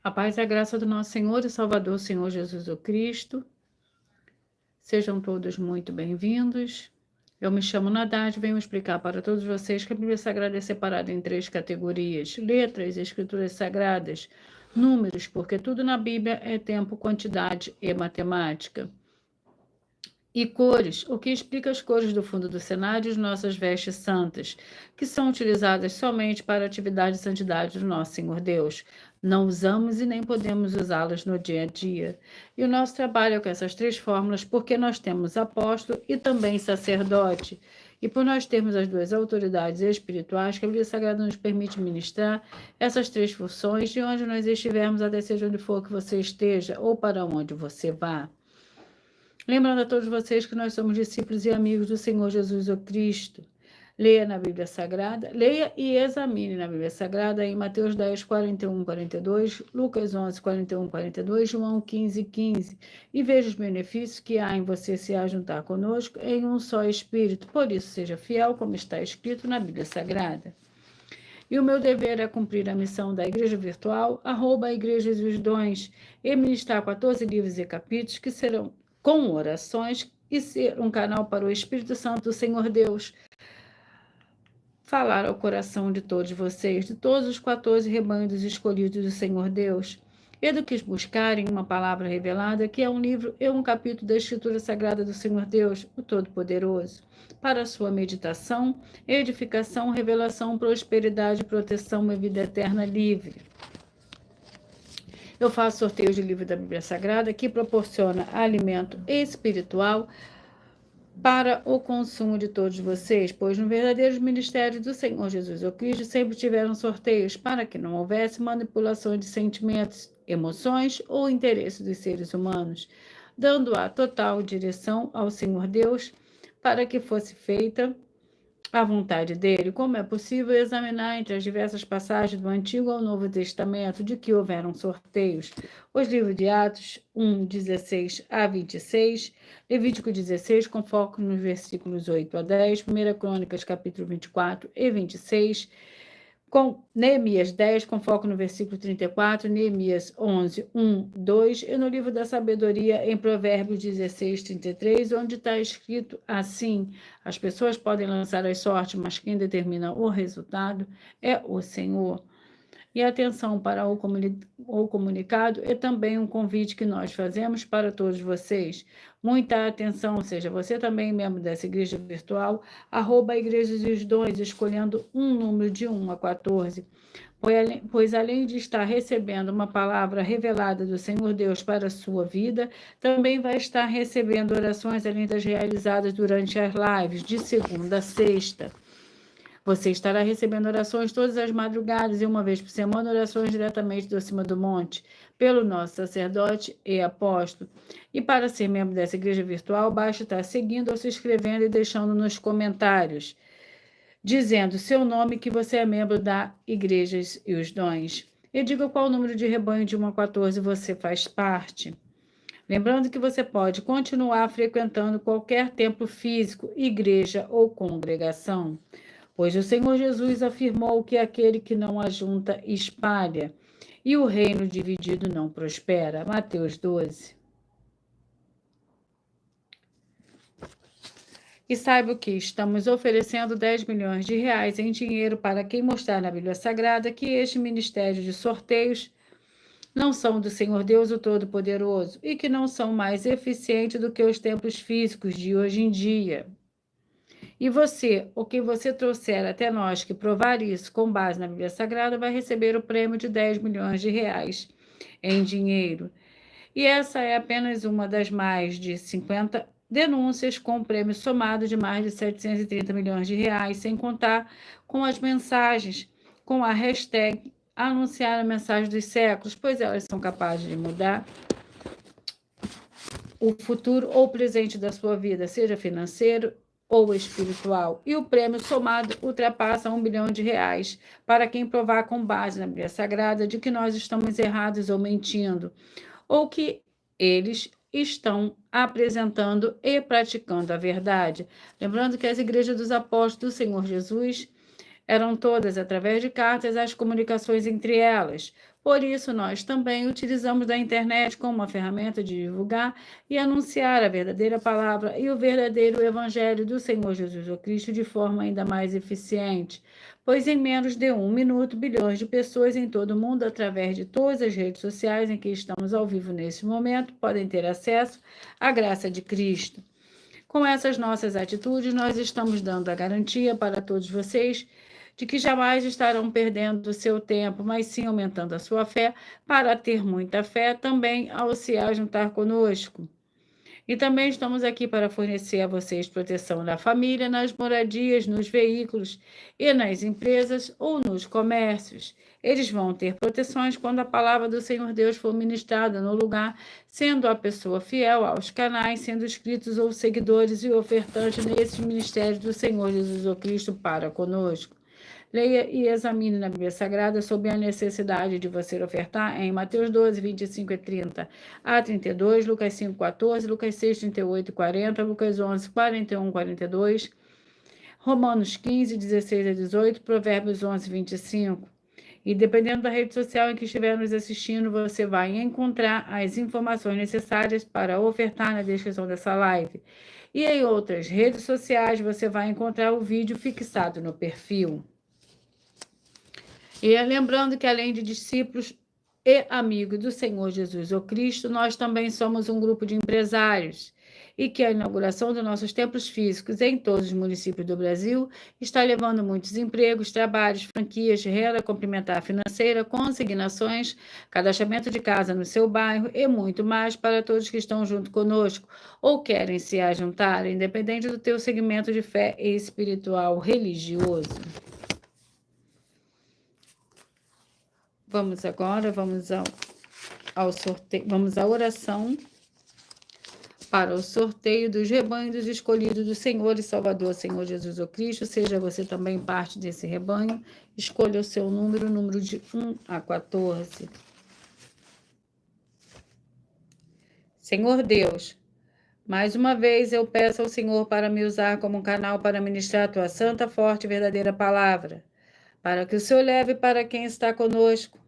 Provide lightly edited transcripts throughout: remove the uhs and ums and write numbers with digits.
A paz e a graça do nosso Senhor e Salvador, Senhor Jesus o Cristo. Sejam todos muito bem-vindos. Eu me chamo Nadad, venho explicar para todos vocês que a Bíblia Sagrada é separada em 3 categorias: letras, escrituras sagradas, números, porque tudo na Bíblia é tempo, quantidade e matemática. E cores, o que explica as cores do fundo do cenário e as nossas vestes santas, que são utilizadas somente para a atividade e santidade do nosso Senhor Deus. Não usamos e nem podemos usá-las no dia a dia. E o nosso trabalho é com essas 3 fórmulas, porque nós temos apóstolo e também sacerdote. E por nós termos as 2 autoridades espirituais, que a Bíblia Sagrada nos permite ministrar essas 3 funções, de onde nós estivermos, até seja onde for que você esteja, ou para onde você vá. Lembrando a todos vocês que nós somos discípulos e amigos do Senhor Jesus o Cristo. Leia na Bíblia Sagrada, leia e examine na Bíblia Sagrada em Mateus 10, 41, 42, Lucas 11, 41, 42, João 15, 15, e veja os benefícios que há em você se ajuntar conosco em um só Espírito. Por isso, seja fiel, como está escrito na Bíblia Sagrada. E o meu dever é cumprir a missão da Igreja Virtual, @ Igrejas e os Dons, e ministrar 14 livros e capítulos que serão com orações e ser um canal para o Espírito Santo do Senhor Deus falar ao coração de todos vocês, de todos os 14 rebanhos escolhidos do Senhor Deus, e do que buscarem uma palavra revelada, que é um livro e um capítulo da Escritura Sagrada do Senhor Deus, o Todo-Poderoso, para a sua meditação, edificação, revelação, prosperidade, proteção e vida eterna livre. Eu faço sorteios de livro da Bíblia Sagrada que proporciona alimento espiritual para o consumo de todos vocês, pois no verdadeiro ministério do Senhor Jesus o Cristo sempre tiveram sorteios para que não houvesse manipulação de sentimentos, emoções ou interesses dos seres humanos, dando a total direção ao Senhor Deus para que fosse feita a vontade dele. Como é possível examinar entre as diversas passagens do Antigo ao Novo Testamento de que houveram sorteios? Os livros de Atos 1, 16 a 26, Levítico 16, com foco nos versículos 8 a 10, 1 Crônicas, capítulo 24 e 26, com Neemias 10, com foco no versículo 34, Neemias 11, 1, 2, e no livro da sabedoria, em Provérbios 16, 33, onde está escrito assim: as pessoas podem lançar as sortes, mas quem determina o resultado é o Senhor. E atenção para o comunicado é também um convite que nós fazemos para todos vocês. Muita atenção, ou seja, você também membro dessa igreja virtual, @ Igrejas e os Dons, escolhendo um número de 1 a 14. Pois além de estar recebendo uma palavra revelada do Senhor Deus para a sua vida, também vai estar recebendo orações além das realizadas durante as lives, de segunda a sexta. Você estará recebendo orações todas as madrugadas e uma vez por semana orações diretamente do cima do monte, pelo nosso sacerdote e apóstolo. E para ser membro dessa igreja virtual, basta estar seguindo ou se inscrevendo e deixando nos comentários, dizendo seu nome, que você é membro da Igrejas e os Dons. E diga qual número de rebanho de 1 a 14 você faz parte. Lembrando que você pode continuar frequentando qualquer templo físico, igreja ou congregação, pois o Senhor Jesus afirmou que aquele que não ajunta espalha, e o reino dividido não prospera. Mateus 12. E saiba que estamos oferecendo 10 milhões de reais em dinheiro para quem mostrar na Bíblia Sagrada que este ministério de sorteios não são do Senhor Deus o Todo-Poderoso e que não são mais eficientes do que os templos físicos de hoje em dia. E você, ou quem você trouxer até nós que provar isso com base na Bíblia Sagrada, vai receber o prêmio de 10 milhões de reais em dinheiro. E essa é apenas uma das mais de 50 denúncias com prêmio somado de mais de 730 milhões de reais, sem contar com as mensagens com a hashtag anunciar a mensagem dos séculos, pois elas são capazes de mudar o futuro ou presente da sua vida, seja financeiro ou espiritual. E o prêmio somado ultrapassa 1 bilhão de reais para quem provar com base na Bíblia Sagrada de que nós estamos errados ou mentindo, ou que eles estão apresentando e praticando a verdade. Lembrando que as igrejas dos apóstolos do Senhor Jesus eram todas, através de cartas, as comunicações entre elas, Por isso, nós também utilizamos da internet como uma ferramenta de divulgar e anunciar a verdadeira palavra e o verdadeiro evangelho do Senhor Jesus Cristo de forma ainda mais eficiente, pois em menos de 1 minuto, bilhões de pessoas em todo o mundo, através de todas as redes sociais em que estamos ao vivo nesse momento, podem ter acesso à graça de Cristo. Com essas nossas atitudes, nós estamos dando a garantia para todos vocês de que jamais estarão perdendo o seu tempo, mas sim aumentando a sua fé, para ter muita fé também ao se juntar conosco. E também estamos aqui para fornecer a vocês proteção na família, nas moradias, nos veículos e nas empresas ou nos comércios. Eles vão ter proteções quando a palavra do Senhor Deus for ministrada no lugar, sendo a pessoa fiel aos canais, sendo inscritos ou seguidores e ofertantes nesses ministérios do Senhor Jesus Cristo para conosco. Leia e examine na Bíblia Sagrada sobre a necessidade de você ofertar em Mateus 12, 25 e 30 a 32, Lucas 5, 14, Lucas 6, 38 e 40, Lucas 11, 41 e 42, Romanos 15, 16 a 18, Provérbios 11, 25. E dependendo da rede social em que estiver nos assistindo, você vai encontrar as informações necessárias para ofertar na descrição dessa live. E em outras redes sociais, você vai encontrar o vídeo fixado no perfil. E lembrando que, além de discípulos e amigos do Senhor Jesus ou Cristo, nós também somos um grupo de empresários e que a inauguração dos nossos templos físicos em todos os municípios do Brasil está levando muitos empregos, trabalhos, franquias, renda complementar financeira, consignações, cadastramento de casa no seu bairro e muito mais para todos que estão junto conosco ou querem se ajuntar, independente do teu segmento de fé espiritual religioso. Vamos agora, vamos ao sorteio, vamos à oração para o sorteio dos rebanhos escolhidos do Senhor e Salvador, Senhor Jesus o Cristo. Seja você também parte desse rebanho, escolha o seu número de 1 a 14. Senhor Deus, mais uma vez eu peço ao Senhor para me usar como um canal para ministrar a tua santa, forte e verdadeira palavra, para que o Senhor leve para quem está conosco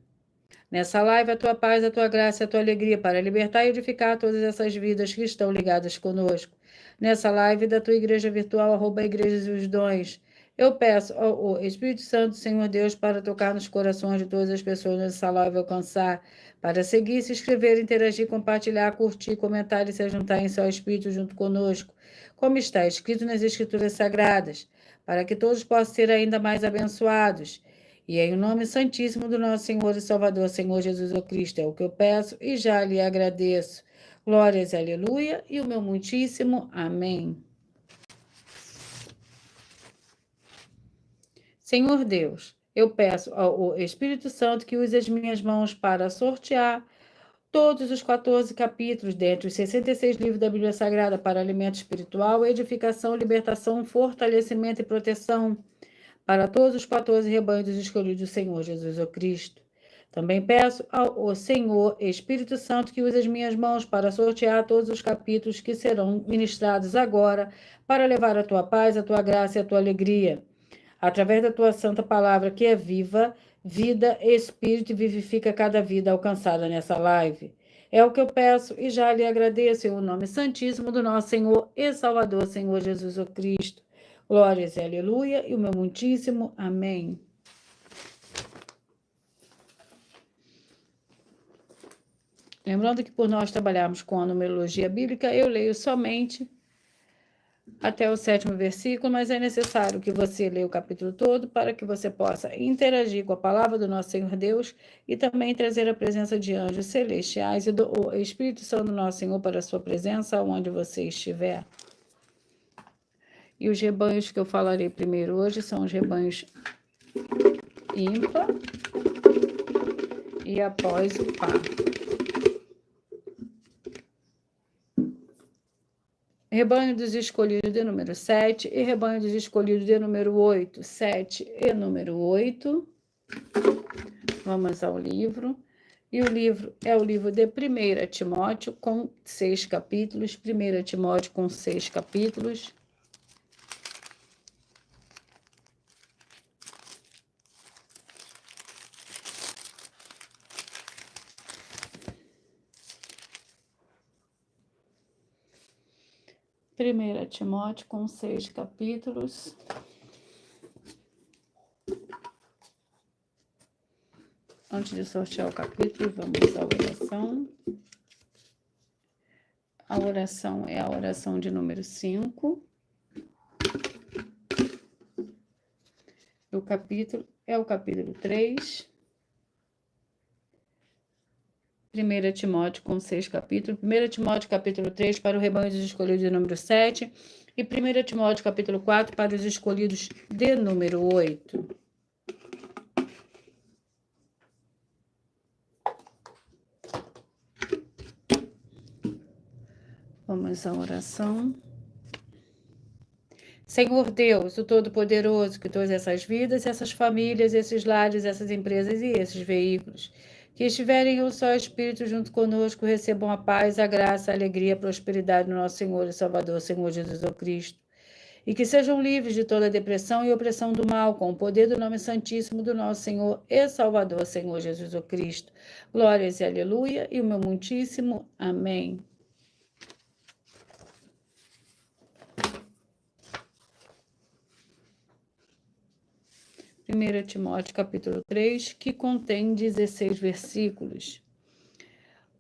nessa live a tua paz, a tua graça e a tua alegria para libertar e edificar todas essas vidas que estão ligadas conosco. Nessa live da tua igreja virtual, @igrejas e os dons, eu peço ao Espírito Santo, Senhor Deus, para tocar nos corações de todas as pessoas nessa live alcançar, para seguir, se inscrever, interagir, compartilhar, curtir, comentar e se juntar em seu Espírito junto conosco, como está escrito nas Escrituras Sagradas, para que todos possam ser ainda mais abençoados. E em nome santíssimo do nosso Senhor e Salvador, Senhor Jesus o Cristo, é o que eu peço e já lhe agradeço. Glórias, aleluia, e o meu muitíssimo amém. Senhor Deus, eu peço ao Espírito Santo que use as minhas mãos para sortear todos os 14 capítulos dentre os 66 livros da Bíblia Sagrada para alimento espiritual, edificação, libertação, fortalecimento e proteção para todos os 14 rebanhos escolhidos do Senhor Jesus o Cristo. Também peço ao Senhor Espírito Santo que use as minhas mãos para sortear todos os capítulos que serão ministrados agora, para levar a tua paz, a tua graça e a tua alegria, através da tua santa palavra que é viva, vida, espírito e vivifica cada vida alcançada nessa live. É o que eu peço e já lhe agradeço em o nome santíssimo do nosso Senhor e Salvador, Senhor Jesus o Cristo. Glórias e aleluia, e o meu muitíssimo amém. Lembrando que por nós trabalharmos com a numerologia bíblica, eu leio somente até o 7º versículo, mas é necessário que você leia o capítulo todo para que você possa interagir com a palavra do nosso Senhor Deus e também trazer a presença de anjos celestiais e do Espírito Santo do nosso Senhor para a sua presença onde você estiver. E os rebanhos que eu falarei primeiro hoje são os rebanhos ímpar e após o par. Rebanho dos escolhidos de número 7 e rebanho dos escolhidos de número 8. 7 e número 8. Vamos ao livro. E o livro é o livro de 1 Timóteo, com 6 capítulos. 1 Timóteo com 6 capítulos. 1 Timóteo com 6 capítulos. Antes de sortear o capítulo, vamos à oração. A oração é a oração de número 5. O capítulo é o capítulo 3. 1 Timóteo com 6 capítulos. 1 Timóteo capítulo 3 para o rebanho dos escolhidos de número 7. E 1 Timóteo capítulo 4 para os escolhidos de número 8. Vamos à oração. Senhor Deus, o Todo-Poderoso, que todas essas vidas, essas famílias, esses lares, essas empresas e esses veículos que estiverem em um só Espírito junto conosco, recebam a paz, a graça, a alegria, a prosperidade no nosso Senhor e Salvador, Senhor Jesus Cristo. E que sejam livres de toda depressão e opressão do mal, com o poder do nome santíssimo do nosso Senhor e Salvador, Senhor Jesus Cristo. Glórias e aleluia, e o meu muitíssimo amém. Primeira Timóteo capítulo 3, que contém 16 versículos.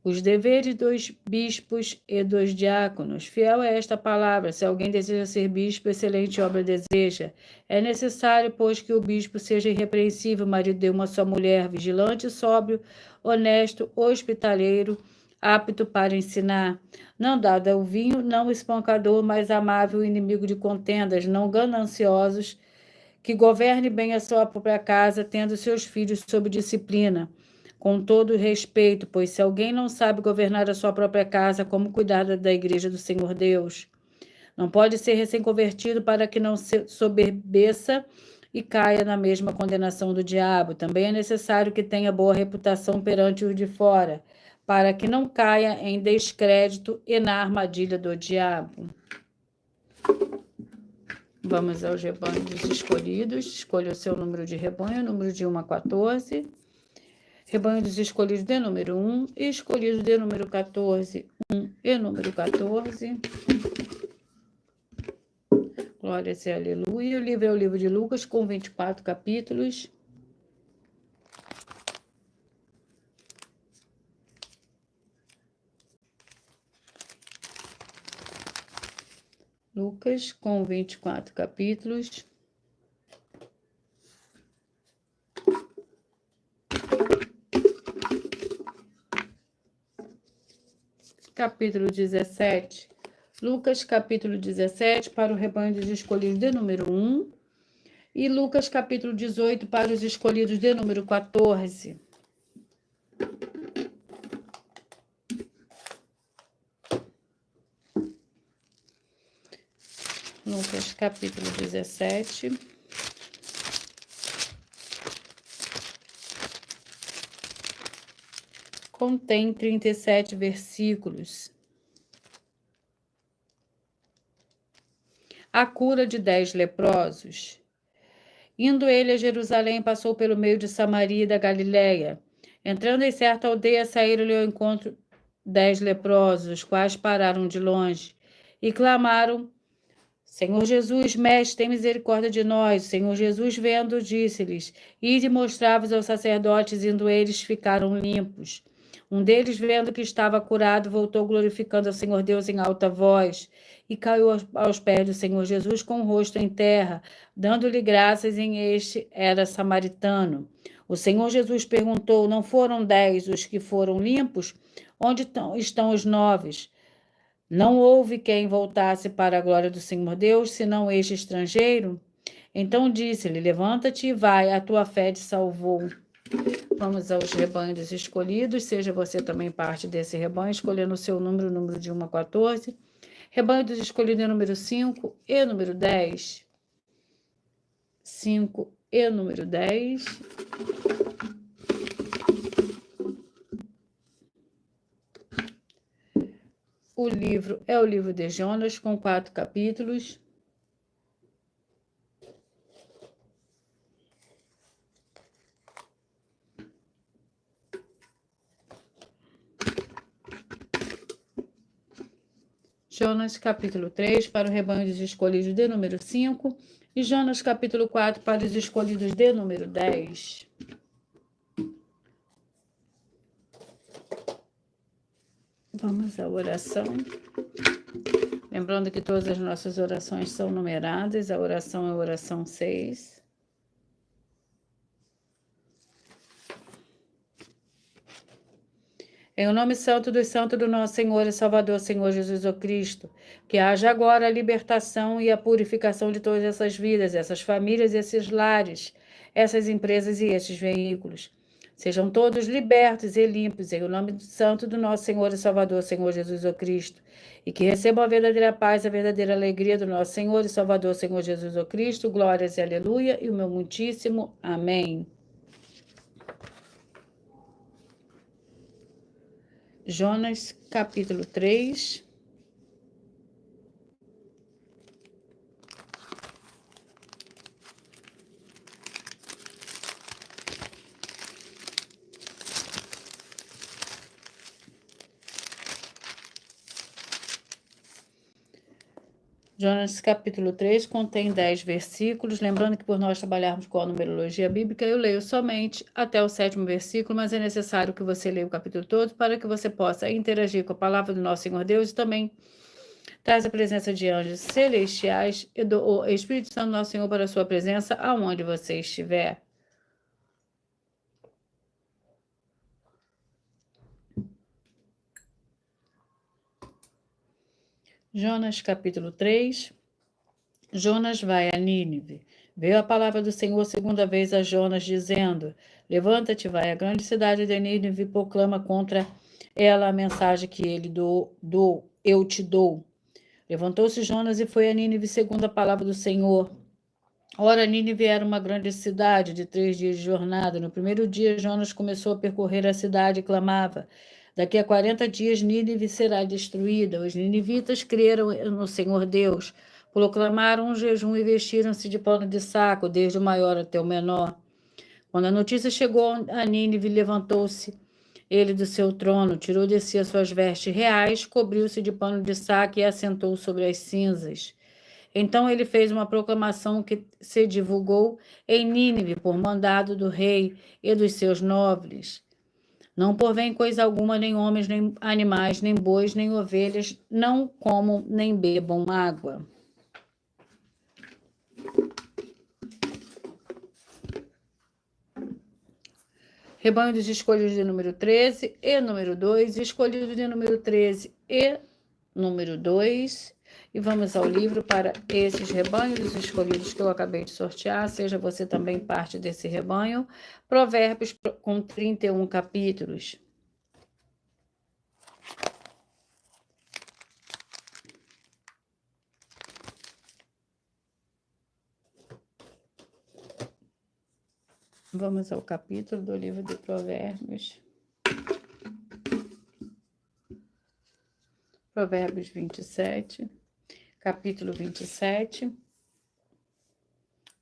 Os deveres dos bispos e dos diáconos. Fiel é esta palavra. Se alguém deseja ser bispo, excelente obra deseja. É necessário, pois, que o bispo seja irrepreensível, marido de uma só mulher, vigilante, sóbrio, honesto, hospitaleiro, apto para ensinar. Não dado ao vinho, não espancador, mas amável, inimigo de contendas, não gananciosos, que governe bem a sua própria casa, tendo seus filhos sob disciplina, com todo respeito, pois se alguém não sabe governar a sua própria casa, como cuidar da igreja do Senhor Deus? Não pode ser recém-convertido para que não se soberbeça e caia na mesma condenação do diabo. Também é necessário que tenha boa reputação perante os de fora, para que não caia em descrédito e na armadilha do diabo. Vamos aos rebanhos escolhidos. Escolha o seu número de rebanho, número de 1 a 14. Rebanho dos escolhidos de número 1 e escolhidos de número 14, 1 e número 14. Glória a aleluia. O livro é o livro de Lucas, com 24 capítulos. Lucas, com 24 capítulos. Capítulo 17. Lucas, capítulo 17, para o rebanho dos escolhidos de número 1. E Lucas, capítulo 18, para os escolhidos de número 14. Lucas, capítulo 17. Contém 37 versículos. A cura de 10 leprosos. Indo ele a Jerusalém, passou pelo meio de Samaria e da Galiléia. Entrando em certa aldeia, saíram-lhe ao encontro 10 leprosos, os quais pararam de longe e clamaram: Senhor Jesus, mestre, tem misericórdia de nós. Senhor Jesus, vendo, disse-lhes: Ide mostrai-vos aos sacerdotes. Indo eles, ficaram limpos. Um deles, vendo que estava curado, voltou glorificando ao Senhor Deus em alta voz e caiu aos pés do Senhor Jesus com o rosto em terra, dando-lhe graças. Em este era samaritano. O Senhor Jesus perguntou: Não foram 10 os que foram limpos? Onde estão os 9? Não houve quem voltasse para a glória do Senhor Deus, senão este estrangeiro? Então disse-lhe: Levanta-te e vai, a tua fé te salvou. Vamos aos rebanhos escolhidos. Seja você também parte desse rebanho, escolhendo o seu número, número de 1 a 14. Rebanho dos escolhidos é número 5 e número 10. 5 e número 10. O livro é o livro de Jonas, com 4 capítulos. Jonas capítulo 3 para o rebanho dos escolhidos de número 5 e Jonas capítulo 4 para os escolhidos de número 10. Vamos à oração. Lembrando que todas as nossas orações são numeradas, a oração é a oração 6. Em o nome santo do nosso Senhor e Salvador, Senhor Jesus Cristo, que haja agora a libertação e a purificação de todas essas vidas, essas famílias, esses lares, essas empresas e esses veículos. Sejam todos libertos e limpos, em o nome santo do nosso Senhor e Salvador, Senhor Jesus Cristo, e que recebam a verdadeira paz, a verdadeira alegria do nosso Senhor e Salvador, Senhor Jesus Cristo. Glórias e aleluia, e o meu muitíssimo amém. Jonas, capítulo 3. Jonas, capítulo 3, contém 10 versículos. Lembrando que por nós trabalharmos com a numerologia bíblica, eu leio somente até o 7º versículo, mas é necessário que você leia o capítulo todo para que você possa interagir com a palavra do nosso Senhor Deus e também traz a presença de anjos celestiais e do Espírito Santo nosso Senhor para a sua presença aonde você estiver. Jonas, capítulo 3. Jonas vai a Nínive. Veio a palavra do Senhor segunda vez a Jonas, dizendo: Levanta-te, vai à grande cidade de Nínive e proclama contra ela a mensagem que eu te dou. Levantou-se Jonas e foi a Nínive segundo a palavra do Senhor. Ora, Nínive era uma grande cidade de 3 dias de jornada. No primeiro dia, Jonas começou a percorrer a cidade e clamava: Daqui a 40 dias, Nínive será destruída. Os ninivitas creram no Senhor Deus, proclamaram um jejum e vestiram-se de pano de saco, desde o maior até o menor. Quando a notícia chegou a Nínive, levantou-se ele do seu trono, tirou de si as suas vestes reais, cobriu-se de pano de saco e assentou sobre as cinzas. Então ele fez uma proclamação que se divulgou em Nínive por mandado do rei e dos seus nobres. Não porvém coisa alguma, nem homens, nem animais, nem bois, nem ovelhas, não comam, nem bebam água. Rebanho dos escolhidos de número 13 e número 2, escolhidos de número 13 e número 2. E vamos ao livro para esses rebanhos dos escolhidos que eu acabei de sortear. Seja você também parte desse rebanho. Provérbios com 31 capítulos. Vamos ao capítulo do livro de Provérbios. Provérbios 27. Capítulo 27,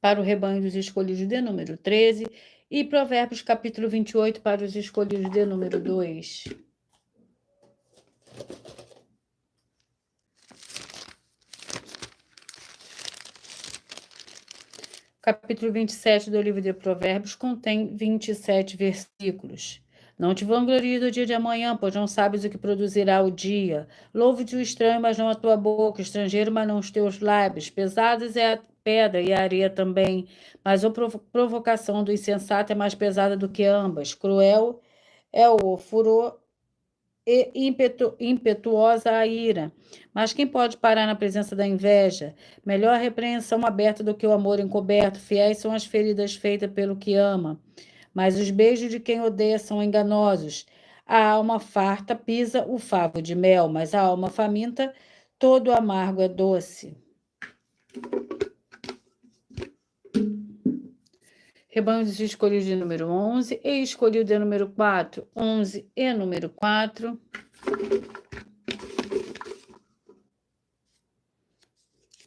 para o rebanho dos escolhidos de número 13, e Provérbios capítulo 28 para os escolhidos de número 2. Capítulo 27 do livro de Provérbios contém 27 versículos. Não te vanglories do dia de amanhã, pois não sabes o que produzirá o dia. Louve-te o estranho, mas não a tua boca, o estrangeiro, mas não os teus lábios. Pesadas é a pedra e a areia também, mas a provocação do insensato é mais pesada do que ambas. Cruel é o furor e impetuosa a ira. Mas quem pode parar na presença da inveja? Melhor a repreensão aberta do que o amor encoberto. Fiéis são as feridas feitas pelo que ama, mas os beijos de quem odeia são enganosos. A alma farta pisa o favo de mel, mas a alma faminta, todo amargo é doce. Rebanho dos escolhidos de número 11 e escolhido de número 4. 11 e número 4.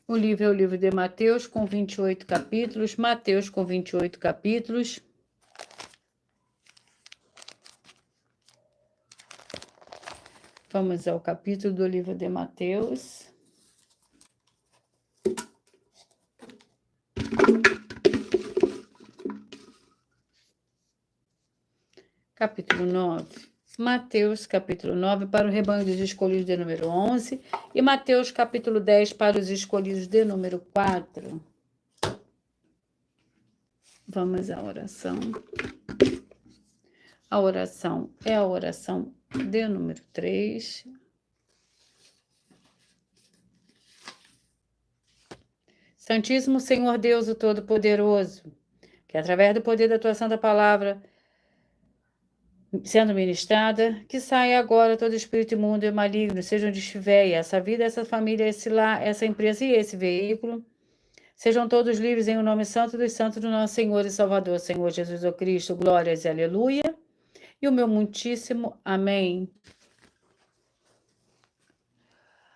O livro é o livro de Mateus, com 28 capítulos. Mateus, com 28 capítulos. Vamos ao capítulo do livro de Mateus. Capítulo 9. Mateus, capítulo 9, para o rebanho dos escolhidos de número 11. E Mateus, capítulo 10, para os escolhidos de número 4. Vamos à oração. A oração é a oração de número 3. Santíssimo Senhor Deus, o Todo-Poderoso, que através do poder da tua santa palavra sendo ministrada, que saia agora todo espírito imundo e maligno, seja onde estiver, e essa vida, essa família, esse lar, essa empresa e esse veículo, sejam todos livres em o nome santo dos santos do nosso Senhor e Salvador, Senhor Jesus o Cristo, glórias e aleluia, e o meu muitíssimo amém.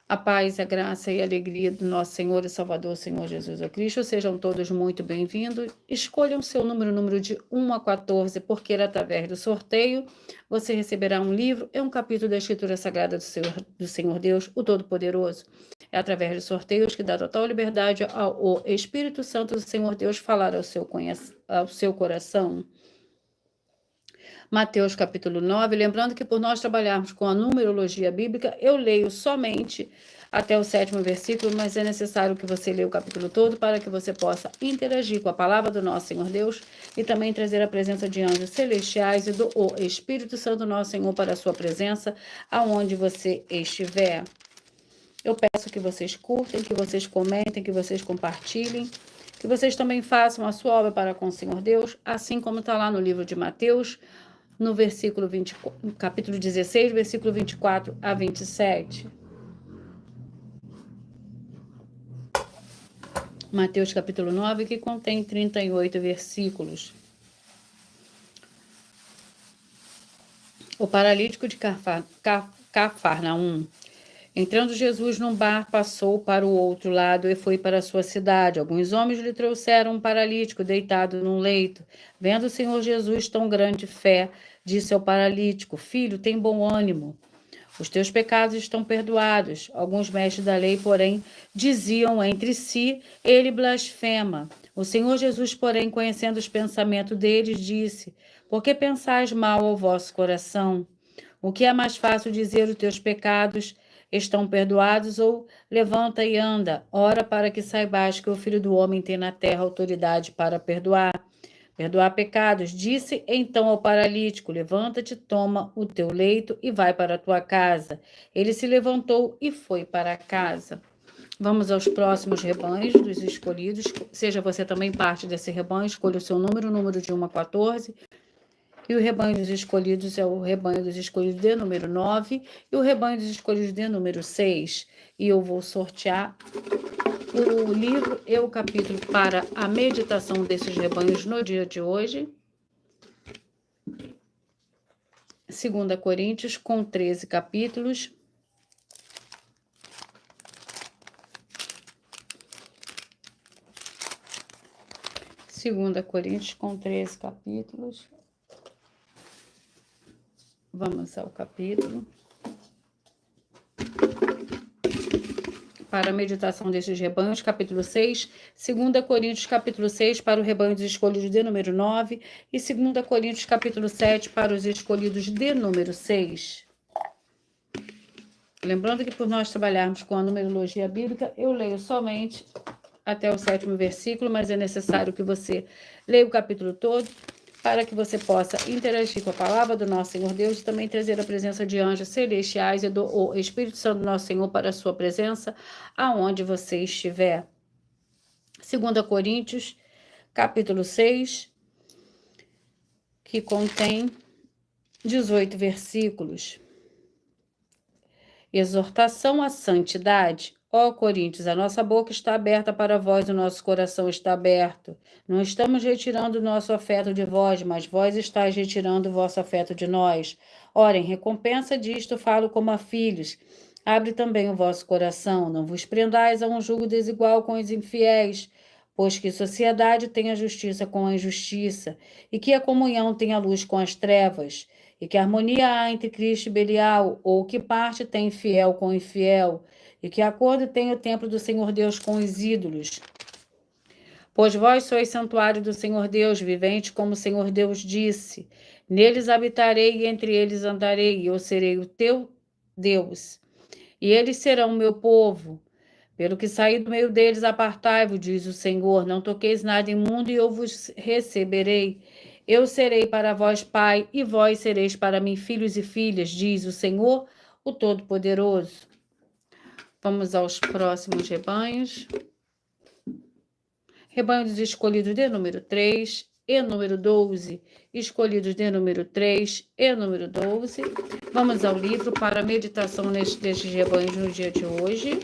A paz, a graça e a alegria do nosso Senhor e Salvador, Senhor Jesus Cristo, sejam todos muito bem-vindos. Escolham seu número de 1 a 14, porque através do sorteio você receberá um livro e um capítulo da Escritura Sagrada do Senhor Deus, o Todo-Poderoso. É através dos sorteios que dá total liberdade ao Espírito Santo do Senhor Deus falar ao seu coração. Mateus capítulo 9, lembrando que por nós trabalharmos com a numerologia bíblica, eu leio somente até o 7º versículo, mas é necessário que você leia o capítulo todo para que você possa interagir com a palavra do nosso Senhor Deus e também trazer a presença de anjos celestiais e do Espírito Santo nosso Senhor para a sua presença, aonde você estiver. Eu peço que vocês curtem, que vocês comentem, que vocês compartilhem, que vocês também façam a sua obra para com o Senhor Deus, assim como está lá no livro de Mateus, no versículo 24, capítulo 16, versículo 24 a 27. Mateus capítulo 9, que contém 38 versículos. O paralítico de Cafarnaum. Entrando Jesus num bar, passou para o outro lado e foi para a sua cidade. Alguns homens lhe trouxeram um paralítico deitado num leito. Vendo o Senhor Jesus tão grande fé, disse ao paralítico: Filho, tem bom ânimo. Os teus pecados estão perdoados. Alguns mestres da lei, porém, diziam entre si: ele blasfema. O Senhor Jesus, porém, conhecendo os pensamentos deles, disse: Por que pensais mal ao vosso coração? O que é mais fácil dizer: os teus pecados estão perdoados, ou levanta e anda? Ora, para que saibais que o Filho do Homem tem na terra autoridade para perdoar pecados. Disse então ao paralítico: levanta-te, toma o teu leito e vai para a tua casa. Ele se levantou e foi para a casa. Vamos aos próximos rebanhos dos escolhidos. Seja você também parte desse rebanho, escolha o seu número de 1 a 14. E o rebanho dos escolhidos é o rebanho dos escolhidos de número 9 e o rebanho dos escolhidos de número 6. E eu vou sortear o livro e o capítulo para a meditação desses rebanhos no dia de hoje. 2 Coríntios, com 13 capítulos. Segunda Coríntios, com 13 capítulos. Vamos ao capítulo. Para a meditação destes rebanhos, capítulo 6, 2 Coríntios, capítulo 6, para o rebanho dos escolhidos de número 9, e 2 Coríntios, capítulo 7, para os escolhidos de número 6. Lembrando que por nós trabalharmos com a numerologia bíblica, eu leio somente até o 7º versículo, mas é necessário que você leia o capítulo todo, para que você possa interagir com a palavra do nosso Senhor Deus e também trazer a presença de anjos celestiais e do Espírito Santo do nosso Senhor para a sua presença, aonde você estiver. 2 Coríntios, capítulo 6, que contém 18 versículos. Exortação à santidade. Ó Coríntios, a nossa boca está aberta para vós, o nosso coração está aberto. Não estamos retirando o nosso afeto de vós, mas vós estáis retirando o vosso afeto de nós. Ora, em recompensa disto falo como a filhos. Abre também o vosso coração, não vos prendais a um jugo desigual com os infiéis, pois que sociedade tem a justiça com a injustiça, e que a comunhão tem a luz com as trevas. e que harmonia há entre Cristo e Belial, ou que parte tem fiel com infiel, e que acordo tem o templo do Senhor Deus com os ídolos. Pois vós sois santuário do Senhor Deus, vivente como o Senhor Deus disse. Neles habitarei e entre eles andarei, e eu serei o teu Deus. E eles serão o meu povo. Pelo que saí do meio deles, apartai-vos, diz o Senhor. Não toqueis nada imundo e eu vos receberei. Eu serei para vós pai, e vós sereis para mim filhos e filhas, diz o Senhor, o Todo-Poderoso. Vamos aos próximos rebanhos. Rebanho dos escolhidos de número 3 e número 12. Escolhidos de número 3 e número 12. Vamos ao livro para a meditação destes rebanhos no dia de hoje.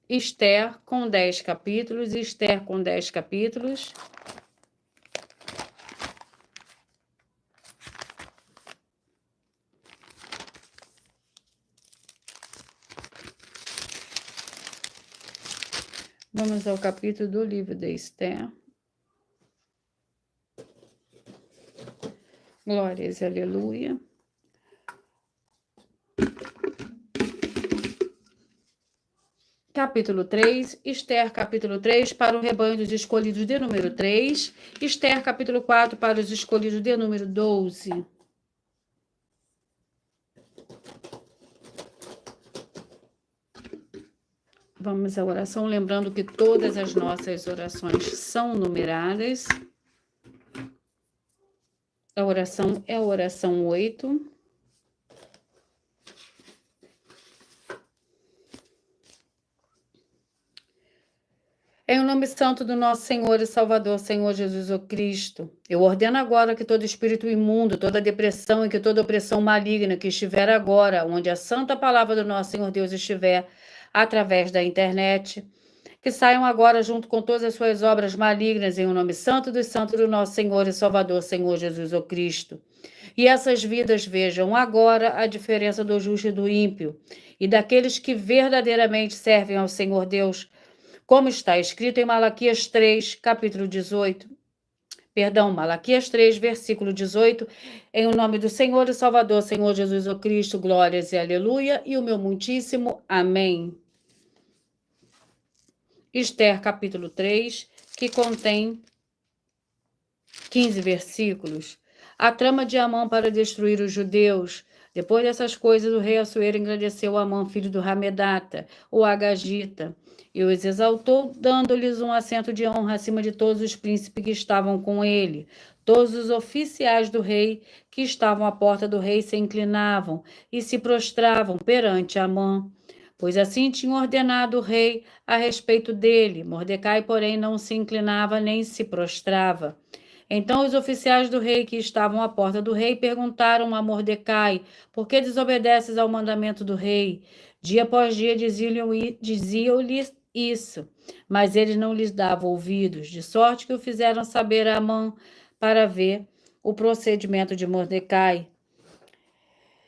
Esther com 10 capítulos. Esther com 10 capítulos. Vamos ao capítulo do livro de Esther. Glórias, aleluia. Capítulo 3, Esther, capítulo 3, para o rebanho dos escolhidos de número 3. Esther, capítulo 4, para os escolhidos de número 12. Vamos à oração, lembrando que todas as nossas orações são numeradas. A oração é a oração 8. Em o nome santo do nosso Senhor e Salvador, Senhor Jesus o Cristo, eu ordeno agora que todo espírito imundo, toda depressão e que toda opressão maligna que estiver agora, onde a santa palavra do nosso Senhor Deus estiver, através da internet, que saiam agora junto com todas as suas obras malignas, em o nome santo dos santos do nosso Senhor e Salvador, Senhor Jesus o Cristo. E essas vidas vejam agora a diferença do justo e do ímpio, e daqueles que verdadeiramente servem ao Senhor Deus, como está escrito em Malaquias 3, capítulo 18. Malaquias 3, versículo 18. Em o nome do Senhor e Salvador, Senhor Jesus o Cristo, glórias e aleluia, e o meu muitíssimo amém. Esther, capítulo 3, que contém 15 versículos. A trama de Amã para destruir os judeus. Depois dessas coisas, o rei Assuero engrandeceu Amã, filho do Hamedata, o Agagita, e os exaltou, dando-lhes um assento de honra acima de todos os príncipes que estavam com ele. Todos os oficiais do rei que estavam à porta do rei se inclinavam e se prostravam perante Amã, pois assim tinha ordenado o rei a respeito dele. Mordecai, porém, não se inclinava nem se prostrava. Então os oficiais do rei que estavam à porta do rei perguntaram a Mordecai: por que desobedeces ao mandamento do rei? Dia após dia diziam-lhe isso, mas eles não lhes davam ouvidos, de sorte que o fizeram saber a Amã para ver o procedimento de Mordecai.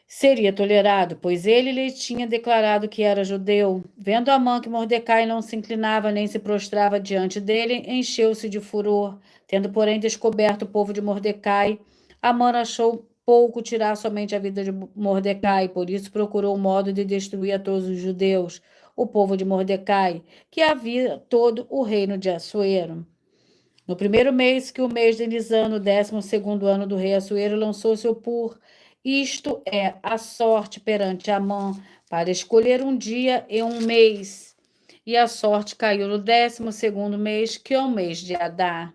Seria tolerado, pois ele lhe tinha declarado que era judeu. Vendo Amã que Mordecai não se inclinava nem se prostrava diante dele, encheu-se de furor. Tendo, porém, descoberto o povo de Mordecai, Amã achou pouco tirar somente a vida de Mordecai, por isso procurou um modo de destruir a todos os judeus, o povo de Mordecai, que havia todo o reino de Assuero. No primeiro mês, que o mês de Nisano, o 12º ano do rei Assuero, lançou seu pur, isto é, a sorte perante Amã, para escolher um dia e um mês. E a sorte caiu no 12º mês, que é o mês de Adar.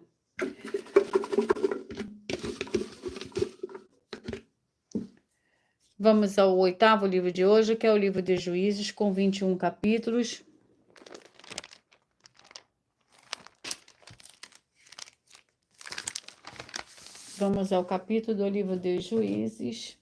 Vamos ao 8º livro de hoje, que é o livro de Juízes, com 21 capítulos. Vamos ao capítulo do livro de Juízes.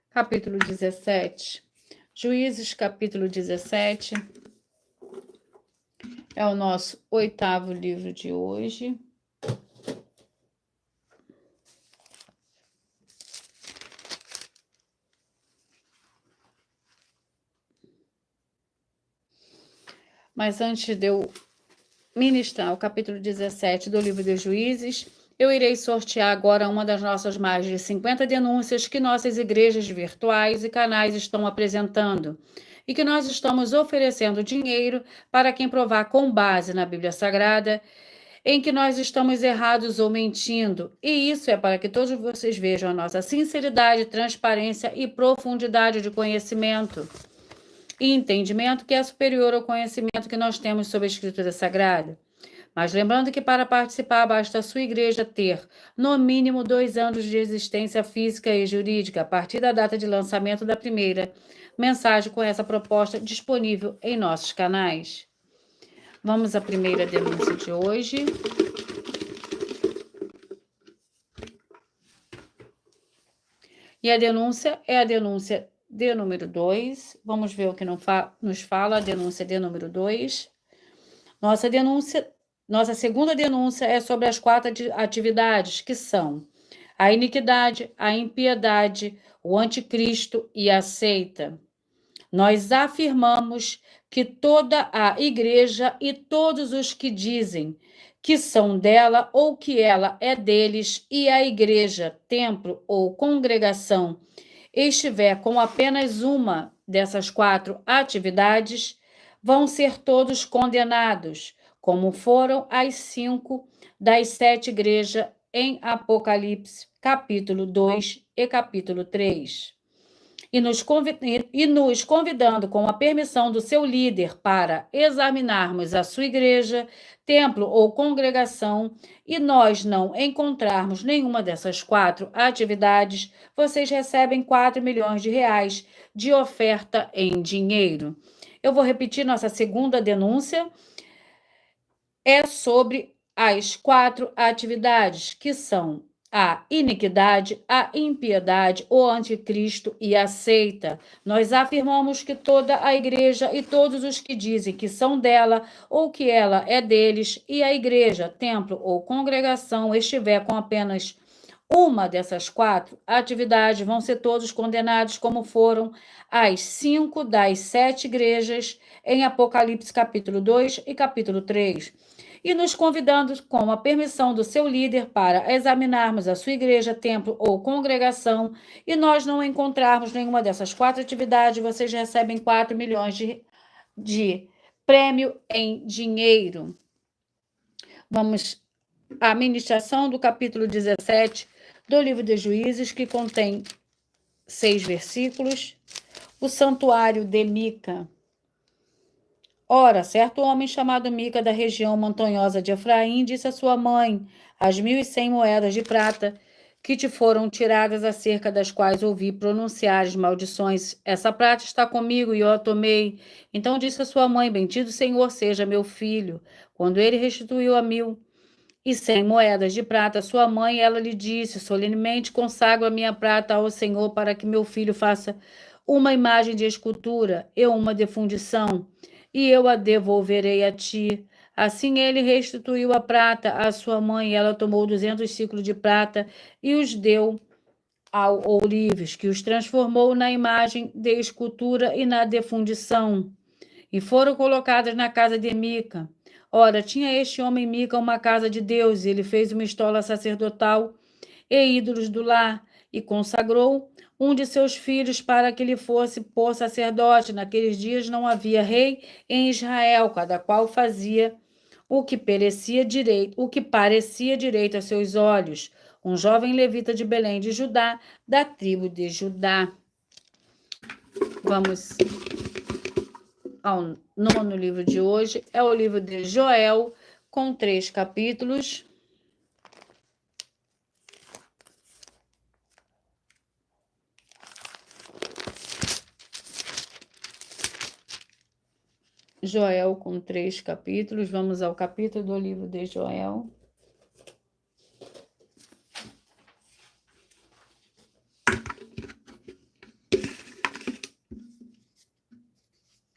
Capítulo 17. Juízes, capítulo 17. É o nosso 8º livro de hoje. Mas antes de eu ministrar o capítulo 17 do livro dos Juízes, eu irei sortear agora uma das nossas mais de 50 denúncias que nossas igrejas virtuais e canais estão apresentando e que nós estamos oferecendo dinheiro para quem provar com base na Bíblia Sagrada em que nós estamos errados ou mentindo. E isso é para que todos vocês vejam a nossa sinceridade, transparência e profundidade de conhecimento e entendimento que é superior ao conhecimento que nós temos sobre a Escritura Sagrada. Mas lembrando que para participar basta a sua igreja ter, no mínimo, 2 anos de existência física e jurídica, a partir da data de lançamento da primeira mensagem com essa proposta disponível em nossos canais. Vamos à primeira denúncia de hoje. E a denúncia é a denúncia de número 2. Vamos ver o que nos fala a denúncia de número 2. Nossa segunda denúncia é sobre as 4 atividades, que são a iniquidade, a impiedade, o anticristo e a seita. Nós afirmamos que toda a igreja e todos os que dizem que são dela ou que ela é deles e a igreja, templo ou congregação estiver com apenas uma dessas 4 atividades, vão ser todos condenados, como foram as 5 das 7 igrejas em Apocalipse, capítulo 2 e capítulo 3. E nos convidando com a permissão do seu líder para examinarmos a sua igreja, templo ou congregação, e nós não encontrarmos nenhuma dessas 4 atividades, vocês recebem 4 milhões de reais de oferta em dinheiro. Eu vou repetir nossa segunda denúncia. É sobre as 4 atividades, que são a iniquidade, a impiedade, o anticristo e a seita. Nós afirmamos que toda a igreja e todos os que dizem que são dela ou que ela é deles e a igreja, templo ou congregação estiver com apenas uma dessas 4 atividades, vão ser todos condenados, como foram as 5 das 7 igrejas em Apocalipse capítulo 2 e capítulo 3. E nos convidando com a permissão do seu líder para examinarmos a sua igreja, templo ou congregação, e nós não encontrarmos nenhuma dessas 4 atividades, vocês recebem 4 milhões de prêmio em dinheiro. Vamos à ministração do capítulo 17 do livro dos Juízes, que contém 6 versículos. O santuário de Mica. Ora, certo homem chamado Mica, da região montanhosa de Efraim, disse à sua mãe: as 1.100 moedas de prata que te foram tiradas, acerca das quais ouvi pronunciares maldições, essa prata está comigo e eu a tomei. Então disse a sua mãe: bendito Senhor seja meu filho. Quando ele restituiu a 1.100 moedas de prata, sua mãe, ela lhe disse: solenemente consagro a minha prata ao Senhor, para que meu filho faça uma imagem de escultura e uma de fundição, e eu a devolverei a ti. Assim ele restituiu a prata à sua mãe, e ela tomou 200 ciclos de prata e os deu ao ourives, que os transformou na imagem de escultura e na de fundição, e foram colocadas na casa de Mica. Ora, tinha este homem Mica uma casa de Deus, e ele fez uma estola sacerdotal e ídolos do lar, e consagrou um de seus filhos para que ele fosse por sacerdote. Naqueles dias não havia rei em Israel, cada qual fazia o que parecia direito a seus olhos. Um jovem levita de Belém de Judá, da tribo de Judá. Vamos ao 9º livro de hoje, é o livro de Joel, com 3 capítulos. Joel com 3 capítulos. Vamos ao capítulo do livro de Joel.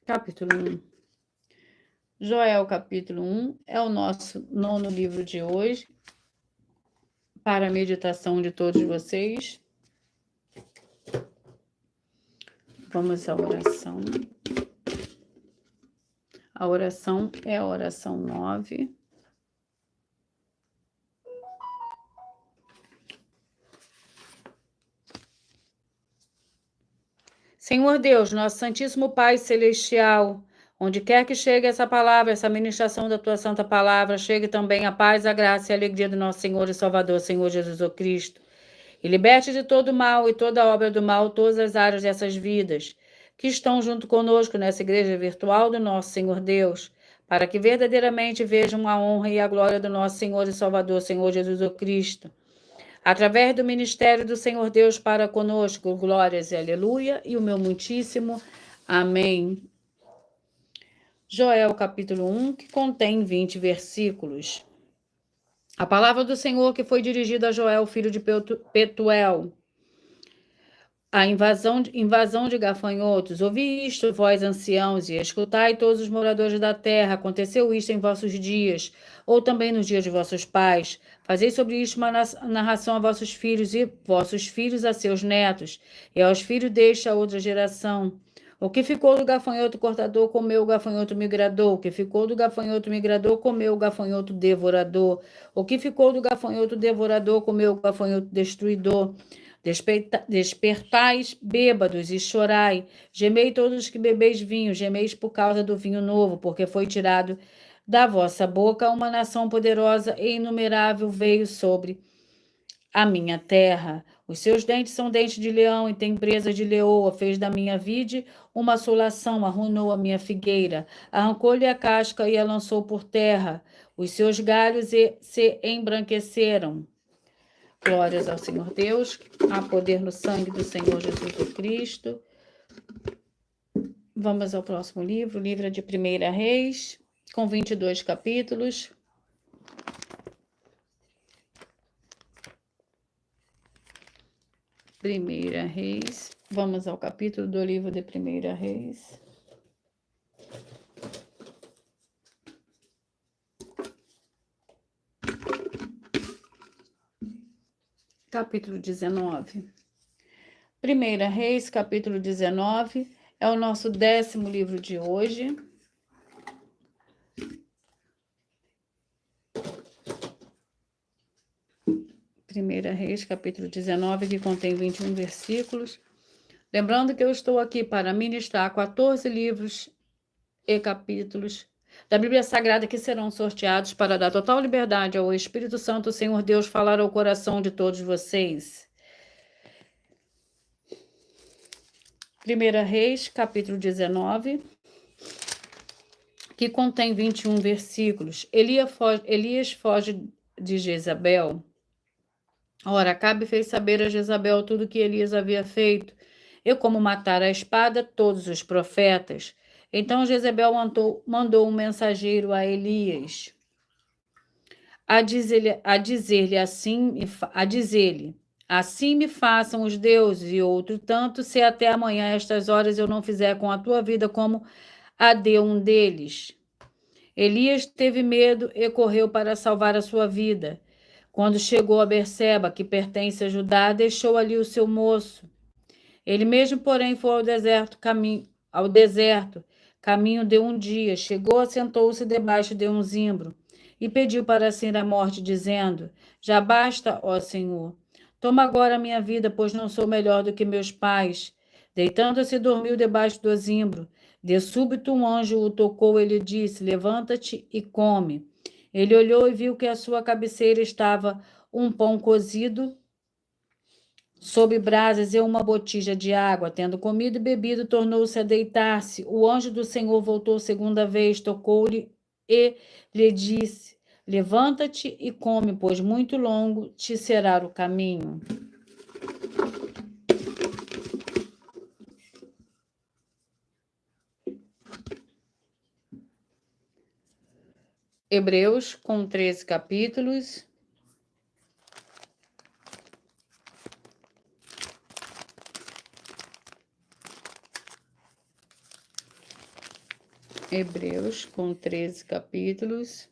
Capítulo 1. Joel, capítulo 1, é o nosso 9º livro de hoje, para a meditação de todos vocês. Vamos à oração. A oração é a oração 9. Senhor Deus, nosso Santíssimo Pai Celestial, onde quer que chegue essa palavra, essa ministração da tua santa palavra, chegue também a paz, a graça e a alegria do nosso Senhor e Salvador, Senhor Jesus o Cristo. E liberte de todo mal e toda obra do mal todas as áreas dessas vidas que estão junto conosco nessa igreja virtual do nosso Senhor Deus, para que verdadeiramente vejam a honra e a glória do nosso Senhor e Salvador, Senhor Jesus o Cristo. Através do ministério do Senhor Deus para conosco, glórias e aleluia, e o meu muitíssimo amém. Joel capítulo 1, que contém 20 versículos. A palavra do Senhor que foi dirigida a Joel, filho de Petuel. A invasão de gafanhotos. Ouvi isto, vós anciãos, e escutai todos os moradores da terra. Aconteceu isto em vossos dias, ou também nos dias de vossos pais. Fazei sobre isto uma narração a vossos filhos, e vossos filhos a seus netos, e aos filhos desta outra geração. O que ficou do gafanhoto cortador, comeu o gafanhoto migrador. O que ficou do gafanhoto migrador, comeu o gafanhoto devorador. O que ficou do gafanhoto devorador, comeu o gafanhoto destruidor. Despertais, bêbados, e chorai. Gemei todos os que bebeis vinho, gemeis por causa do vinho novo, porque foi tirado da vossa boca uma nação poderosa e inumerável veio sobre a minha terra. Os seus dentes são dentes de leão e tem presas de leoa. Fez da minha vide uma assolação, arruinou a minha figueira. Arrancou-lhe a casca e a lançou por terra. Os seus galhos se embranqueceram. Glórias ao Senhor Deus, há poder no sangue do Senhor Jesus Cristo. Vamos ao próximo livro, o livro de 1 Reis, com 22 capítulos. Primeira Reis, vamos ao capítulo do livro de 1 Reis. Capítulo 19. 1 Reis, capítulo 19, é o nosso 10º livro de hoje. Primeira Reis, capítulo 19, que contém 21 versículos. Lembrando que eu estou aqui para ministrar 14 livros e capítulos da Bíblia Sagrada que serão sorteados para dar total liberdade ao Espírito Santo, o Senhor Deus, falar ao coração de todos vocês. 1 Reis, capítulo 19, que contém 21 versículos. Elias foge de Jezabel. Ora, Acabe fez saber a Jezabel tudo o que Elias havia feito, e como matar a espada todos os profetas. Então Jezabel mandou um mensageiro a Elias, a dizer-lhe assim me façam os deuses, e outro tanto, se até amanhã, estas horas, eu não fizer com a tua vida como a de um deles. Elias teve medo e correu para salvar a sua vida. Quando chegou a Berseba, que pertence a Judá, deixou ali o seu moço. Ele mesmo, porém, foi ao deserto, caminho de um dia. Chegou, sentou-se debaixo de um zimbro e pediu para si a morte, dizendo: Já basta, ó Senhor. Toma agora a minha vida, pois não sou melhor do que meus pais. Deitando-se, dormiu debaixo do zimbro. De súbito um anjo o tocou e lhe disse: Levanta-te e come. Ele olhou e viu que à sua cabeceira estava um pão cozido sob brasas e uma botija de água. Tendo comido e bebido, tornou-se a deitar-se. O anjo do Senhor voltou segunda vez, tocou-lhe e lhe disse: Levanta-te e come, pois muito longo te será o caminho. Hebreus, com 13 capítulos. Hebreus, com 13 capítulos.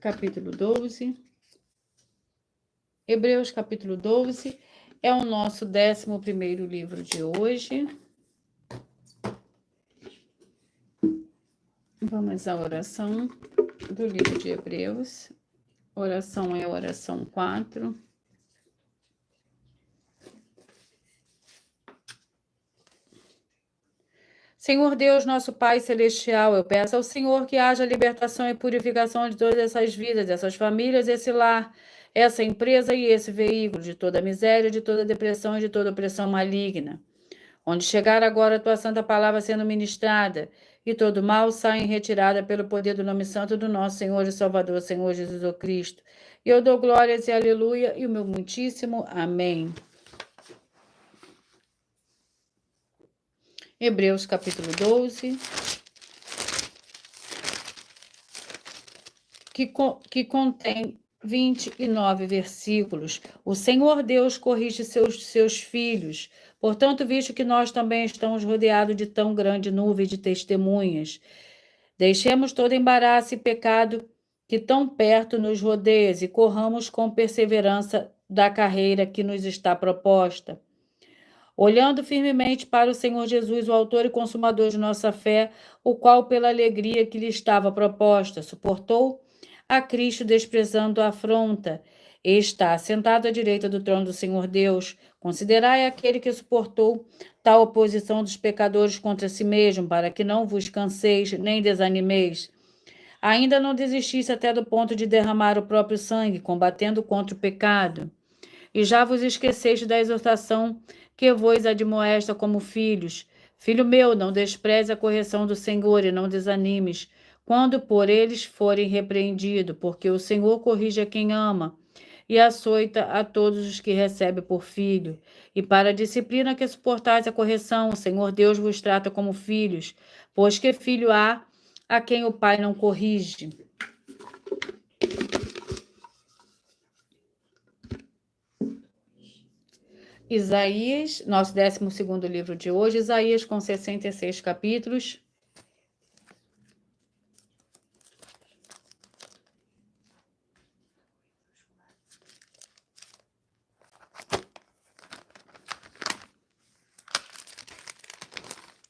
capítulo 12. Hebreus, capítulo 12, é o nosso 11º livro de hoje. Vamos à oração do livro de Hebreus. Oração é a oração 4. Senhor Deus, nosso Pai Celestial, eu peço ao Senhor que haja libertação e purificação de todas essas vidas, essas famílias, esse lar, essa empresa e esse veículo, de toda miséria, de toda depressão e de toda opressão maligna. Onde chegar agora a tua santa palavra sendo ministrada, e todo mal sai em retirada pelo poder do nome santo do nosso Senhor e Salvador, Senhor Jesus o Cristo. E eu dou glórias e aleluia, e o meu muitíssimo amém. Hebreus capítulo 12, que contém 29 versículos. O Senhor Deus corrige seus filhos. Portanto, visto que nós também estamos rodeados de tão grande nuvem de testemunhas, deixemos todo embaraço e pecado que tão perto nos rodeia e corramos com perseverança da carreira que nos está proposta. Olhando firmemente para o Senhor Jesus, o autor e consumador de nossa fé, o qual, pela alegria que lhe estava proposta, suportou a Cristo, desprezando a afronta, e está sentado à direita do trono do Senhor Deus. Considerai aquele que suportou tal oposição dos pecadores contra si mesmo, para que não vos canseis nem desanimeis. Ainda não desistisse até do ponto de derramar o próprio sangue, combatendo contra o pecado. E já vos esqueceis da exortação que vos admoesta como filhos. Filho meu, não despreze a correção do Senhor e não desanimes, quando por eles forem repreendidos, porque o Senhor corrige a quem ama e açoita a todos os que recebe por filho. E para a disciplina que suportais a correção, o Senhor Deus vos trata como filhos, pois que filho há a quem o Pai não corrige? Isaías, nosso 12º livro de hoje, Isaías com 66 capítulos.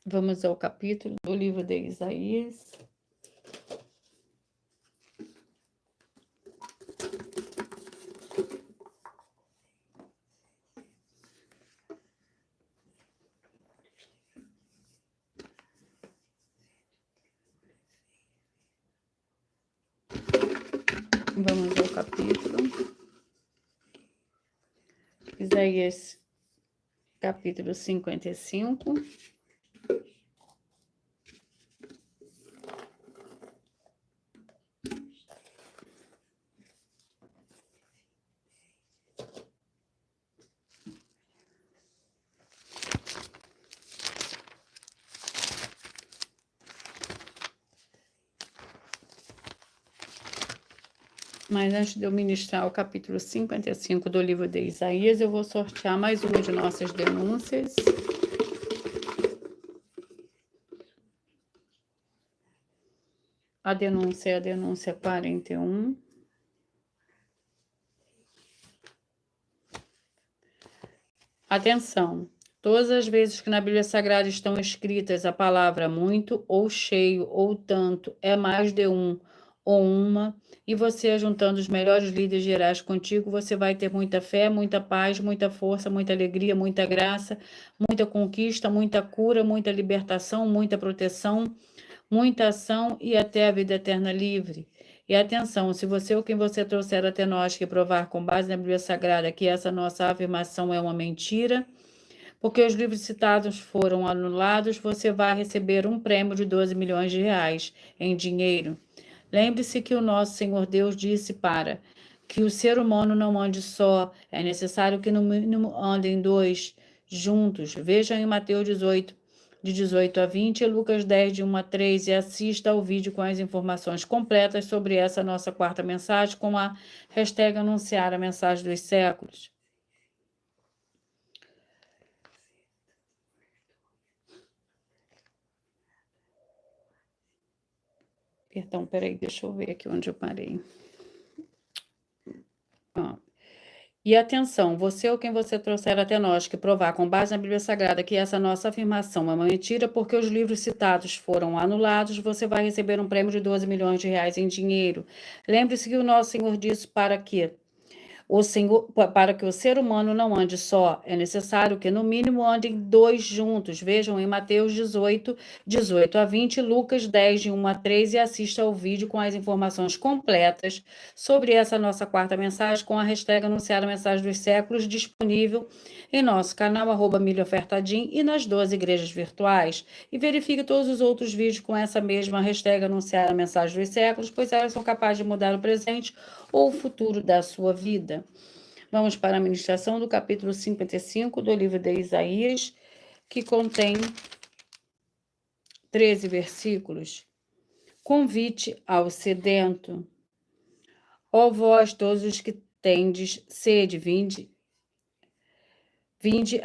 Vamos ao capítulo do livro de Isaías. Vamos ao capítulo. Isaías, capítulo 55. Mas antes de eu ministrar o capítulo 55 do livro de Isaías, eu vou sortear mais uma de nossas denúncias. A denúncia é a denúncia 41. Atenção! Todas as vezes que na Bíblia Sagrada estão escritas a palavra muito, ou cheio, ou tanto, é mais de um ou uma, e você juntando os melhores líderes gerais contigo, você vai ter muita fé, muita paz, muita força, muita alegria, muita graça, muita conquista, muita cura, muita libertação, muita proteção, muita ação e até a vida eterna livre. E atenção, se você ou quem você trouxer até nós que provar com base na Bíblia Sagrada que essa nossa afirmação é uma mentira, porque os livros citados foram anulados, você vai receber um prêmio de 12 milhões de reais em dinheiro. Lembre-se que o nosso Senhor Deus disse para que o ser humano não ande só, é necessário que no mínimo andem dois juntos. Vejam em Mateus 18, de 18 a 20, e Lucas 10, de 1 a 3, e assista ao vídeo com as informações completas sobre essa nossa quarta mensagem, com a hashtag anunciar a mensagem dos séculos. Perdão, peraí, deixa eu ver aqui onde eu parei. E atenção, você ou quem você trouxer até nós que provar com base na Bíblia Sagrada que essa nossa afirmação é uma mentira porque os livros citados foram anulados, você vai receber um prêmio de 12 milhões de reais em dinheiro. Lembre-se que o nosso Senhor disse para que o ser humano não ande só, é necessário que no mínimo andem dois juntos. Vejam em Mateus 18, 18 a 20, Lucas 10, de 1 a 3 e assista ao vídeo com as informações completas sobre essa nossa quarta mensagem com a hashtag Anunciar a Mensagem dos Séculos, disponível em nosso canal @milhaofertadim e nas 12 igrejas virtuais. E verifique todos os outros vídeos com essa mesma hashtag Anunciar a Mensagem dos Séculos, pois elas são capazes de mudar o presente ou o futuro da sua vida. Vamos para a ministração do capítulo 55 do livro de Isaías, que contém 13 versículos. Convite ao sedento. Ó vós, todos os que tendes sede, vinde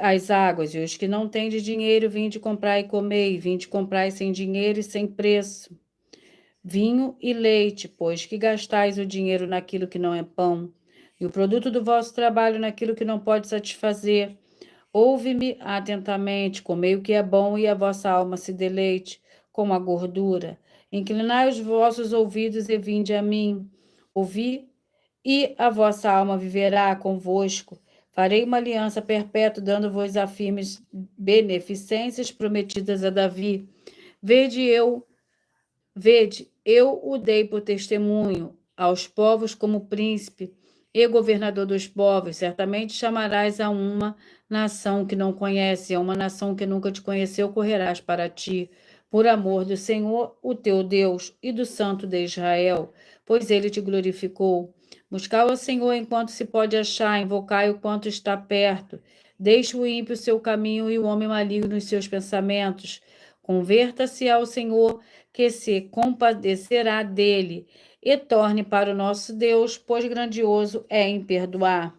às águas, e os que não tendes dinheiro, vinde comprar e comei, vinde comprar sem dinheiro e sem preço. Vinho e leite, pois que gastais o dinheiro naquilo que não é pão, e o produto do vosso trabalho naquilo que não pode satisfazer. Ouve-me atentamente, comei o que é bom, e a vossa alma se deleite com a gordura. Inclinai os vossos ouvidos e vinde a mim. Ouvi, e a vossa alma viverá convosco. Farei uma aliança perpétua, dando-vos a firmes beneficências prometidas a Davi. Vede, eu o dei por testemunho aos povos como príncipe e governador dos povos. Certamente chamarás a uma nação que não conhece, a uma nação que nunca te conheceu, correrás para ti, por amor do Senhor, o teu Deus, e do Santo de Israel, pois ele te glorificou. Buscai o Senhor enquanto se pode achar, invocai-o quanto está perto. Deixe o ímpio seu caminho e o homem maligno os seus pensamentos. Converta-se ao Senhor, que se compadecerá dele, e torne para o nosso Deus, pois grandioso é em perdoar.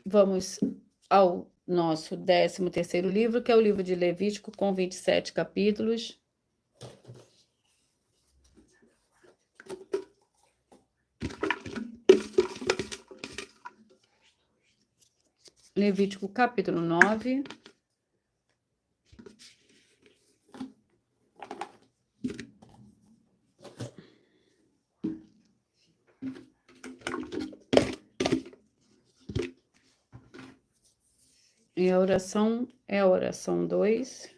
Vamos ao nosso 13º livro, que é o livro de Levítico, com 27 capítulos. Levítico, capítulo 9. E a oração é a oração 2.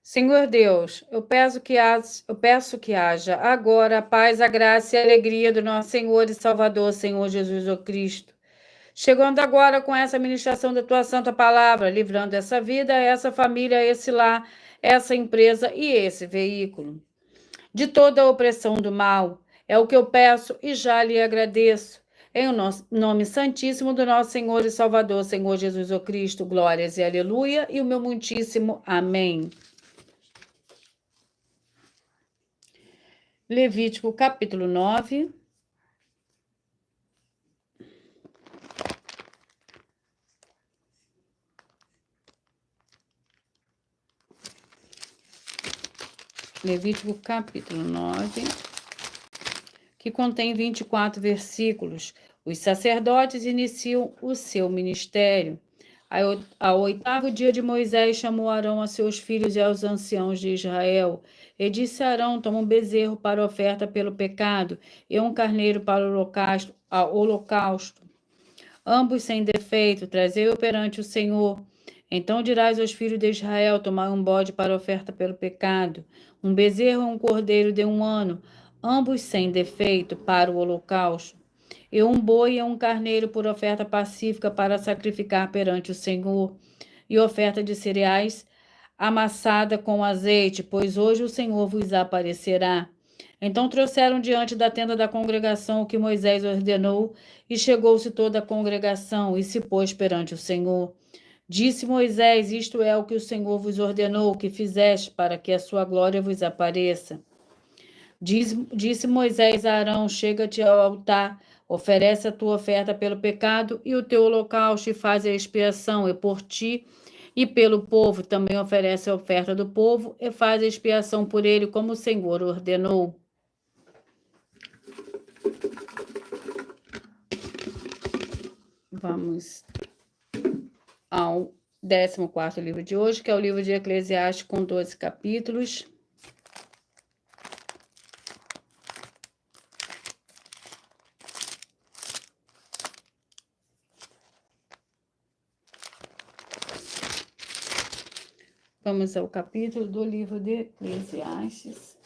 Senhor Deus, eu peço que haja agora a paz, a graça e a alegria do nosso Senhor e Salvador, Senhor Jesus o Cristo. Chegando agora com essa ministração da tua santa palavra, livrando essa vida, essa família, esse lar, essa empresa e esse veículo de toda a opressão do mal. É o que eu peço e já lhe agradeço. Em o nome santíssimo do nosso Senhor e Salvador, Senhor Jesus o Cristo, glórias e aleluia, e o meu muitíssimo amém. Levítico, capítulo 9. Levítico, capítulo 9, que contém 24 versículos. Os sacerdotes iniciam o seu ministério. Ao 8º dia de Moisés, chamou Arão a seus filhos e aos anciãos de Israel. E disse a Arão: toma um bezerro para oferta pelo pecado e um carneiro para o holocausto, ambos sem defeito, trazei-o perante o Senhor. Então dirás aos filhos de Israel: tomai um bode para oferta pelo pecado, um bezerro e um cordeiro de 1 ano, ambos sem defeito, para o holocausto, e um boi e um carneiro por oferta pacífica para sacrificar perante o Senhor, e oferta de cereais amassada com azeite, pois hoje o Senhor vos aparecerá. Então trouxeram diante da tenda da congregação o que Moisés ordenou, e chegou-se toda a congregação e se pôs perante o Senhor. Disse Moisés: isto é o que o Senhor vos ordenou que fizeste, para que a sua glória vos apareça. Disse Moisés a Arão: chega-te ao altar, oferece a tua oferta pelo pecado e o teu holocausto, e faz a expiação, e por ti E pelo povo também oferece a oferta do povo e faz expiação por ele, como o Senhor ordenou. Vamos ao 14º livro de hoje, que é o livro de Eclesiastes, com 12 capítulos. Vamos ao capítulo do livro de Eclesiastes.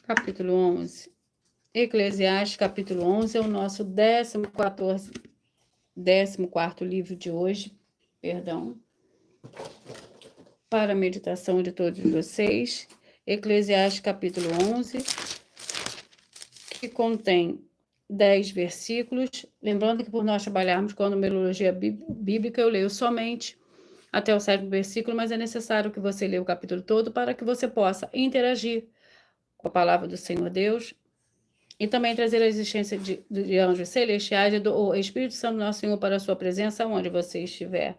Capítulo 11. Eclesiastes, capítulo 11, é o nosso 14º livro de hoje, para a meditação de todos vocês. Eclesiastes, capítulo 11, que contém 10 versículos. Lembrando que por nós trabalharmos com a numerologia bíblica, eu leio somente até o 7º versículo, mas é necessário que você leia o capítulo todo para que você possa interagir com a palavra do Senhor Deus e também trazer a existência de anjos celestiais e do Espírito Santo nosso Senhor para a sua presença onde você estiver.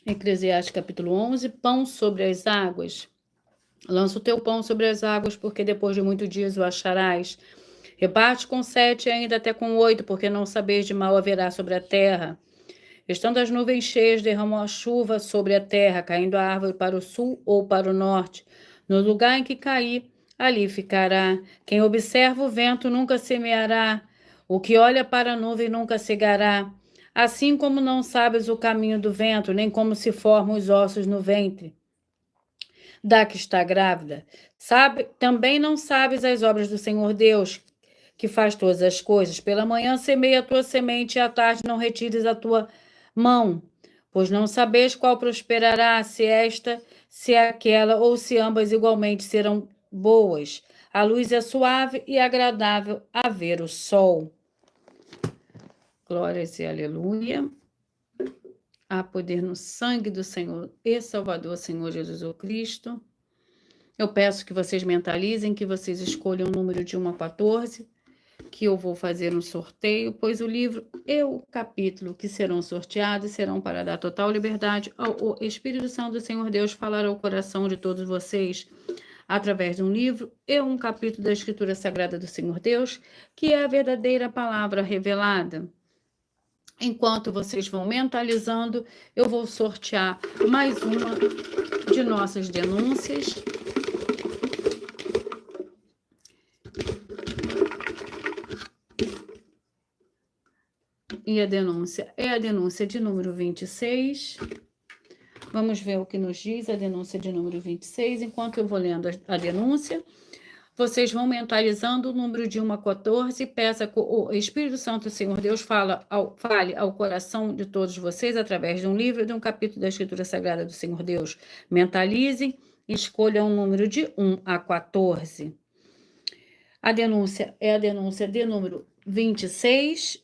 Eclesiastes capítulo 11, pão sobre as águas. Lança o teu pão sobre as águas, porque depois de muitos dias o acharás. Reparte com 7 e ainda até com 8, porque não sabeis de mal haverá sobre a terra. Estando as nuvens cheias, derramou a chuva sobre a terra, caindo a árvore para o sul ou para o norte. No lugar em que cair, ali ficará. Quem observa o vento nunca semeará. O que olha para a nuvem nunca cegará. Assim como não sabes o caminho do vento, nem como se formam os ossos no ventre da que está grávida. Também não sabes as obras do Senhor Deus, que faz todas as coisas. Pela manhã semeia a tua semente, e à tarde não retires a tua mão, pois não sabes qual prosperará, se esta, se aquela, ou se ambas igualmente serão boas. A luz é suave e agradável a ver o sol. Glórias e aleluia. Há poder no sangue do Senhor e Salvador, Senhor Jesus o Cristo. Eu peço que vocês mentalizem, que vocês escolham o número de 1 a 14, que eu vou fazer um sorteio, pois o livro e o capítulo que serão sorteados serão para dar total liberdade ao Espírito Santo do Senhor Deus falar ao coração de todos vocês através de um livro e um capítulo da Escritura Sagrada do Senhor Deus, que é a verdadeira palavra revelada. Enquanto vocês vão mentalizando, eu vou sortear mais uma de nossas denúncias. E a denúncia é a denúncia de número 26. Vamos ver o que nos diz a denúncia de número 26. Enquanto eu vou lendo a denúncia, vocês vão mentalizando o número de 1 a 14. Peça que o Espírito Santo, o Senhor Deus, fale ao coração de todos vocês através de um livro e de um capítulo da Escritura Sagrada do Senhor Deus. Mentalizem e escolham um número de 1 a 14. A denúncia é a denúncia de número 26.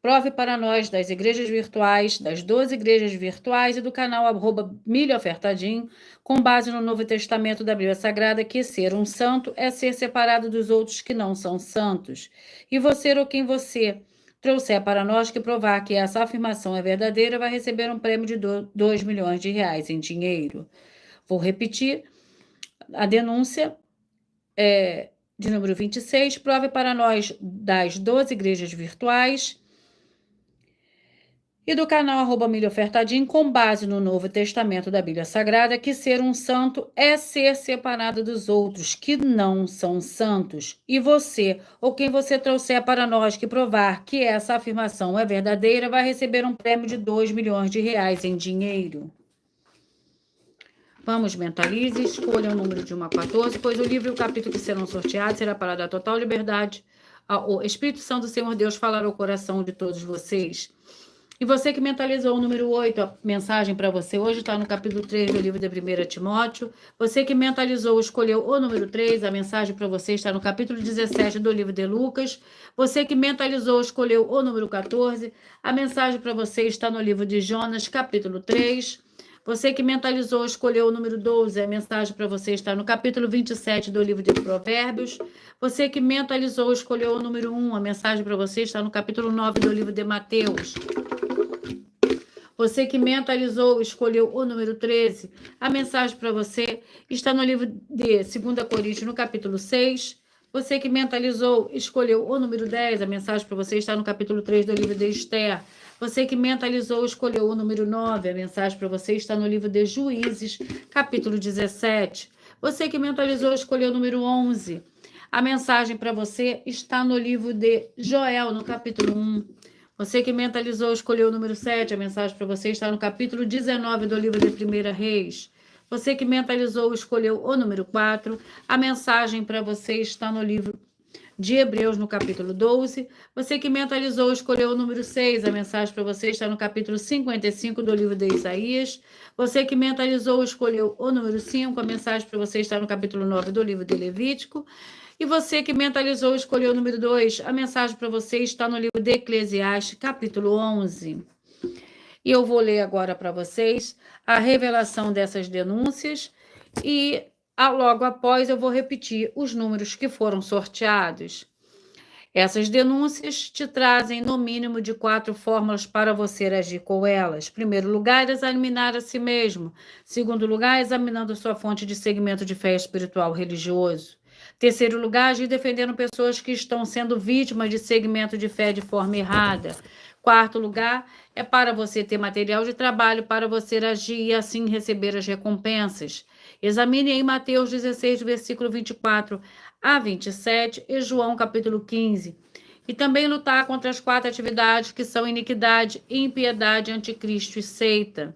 Prove para nós das igrejas virtuais, das 12 igrejas virtuais e do canal @milhaofertadim, com base no Novo Testamento da Bíblia Sagrada, que ser um santo é ser separado dos outros que não são santos. E você ou quem você trouxer para nós que provar que essa afirmação é verdadeira, vai receber um prêmio de 2 milhões de reais em dinheiro. Vou repetir a denúncia de número 26. Prove para nós das 12 igrejas virtuais e do canal @milhaofertadim, com base no Novo Testamento da Bíblia Sagrada, que ser um santo é ser separado dos outros que não são santos. E você, ou quem você trouxer para nós que provar que essa afirmação é verdadeira, vai receber um prêmio de 2 milhões de reais em dinheiro. Vamos, mentalize, escolha o número de 1 a 14, pois o livro e o capítulo que serão sorteados será para dar total liberdade ao Espírito Santo do Senhor Deus falar ao coração de todos vocês. E você que mentalizou o número 8, a mensagem para você hoje está no capítulo 3 do livro de 1 Timóteo. Você que mentalizou, escolheu o número 3, a mensagem para você está no capítulo 17 do livro de Lucas. Você que mentalizou, escolheu o número 14, a mensagem para você está no livro de Jonas, capítulo 3. Você que mentalizou, escolheu o número 12, a mensagem para você está no capítulo 27 do livro de Provérbios. Você que mentalizou, escolheu o número 1, a mensagem para você está no capítulo 9 do livro de Mateus. Você que mentalizou, escolheu o número 13, a mensagem para você está no livro de 2 Coríntios, no capítulo 6. Você que mentalizou, escolheu o número 10, a mensagem para você está no capítulo 3 do livro de Esther. Você que mentalizou, escolheu o número 9, a mensagem para você está no livro de Juízes, capítulo 17. Você que mentalizou, escolheu o número 11, a mensagem para você está no livro de Joel, no capítulo 1. Você que mentalizou, escolheu o número 7, a mensagem para você está no capítulo 19 do livro de 1 Reis. Você que mentalizou, escolheu o número 4, a mensagem para você está no livro de Hebreus, no capítulo 12. Você que mentalizou, escolheu o número 6, a mensagem para você está no capítulo 55 do livro de Isaías. Você que mentalizou, escolheu o número 5, a mensagem para você está no capítulo 9 do livro de Levítico. E você que mentalizou, escolheu o número 2, a mensagem para você está no livro de Eclesiastes, capítulo 11. E eu vou ler agora para vocês a revelação dessas denúncias e logo após eu vou repetir os números que foram sorteados. Essas denúncias te trazem no mínimo de 4 fórmulas para você agir com elas. Primeiro lugar, examinar a si mesmo. Segundo lugar, examinando sua fonte de segmento de fé espiritual religioso. Terceiro lugar, agir defendendo pessoas que estão sendo vítimas de segmento de fé de forma errada. Quarto lugar, é para você ter material de trabalho para você agir e assim receber as recompensas. Examine em Mateus 16, versículo 24 a 27 e João capítulo 15. E também lutar contra as 4 atividades que são iniquidade, impiedade, anticristo e seita,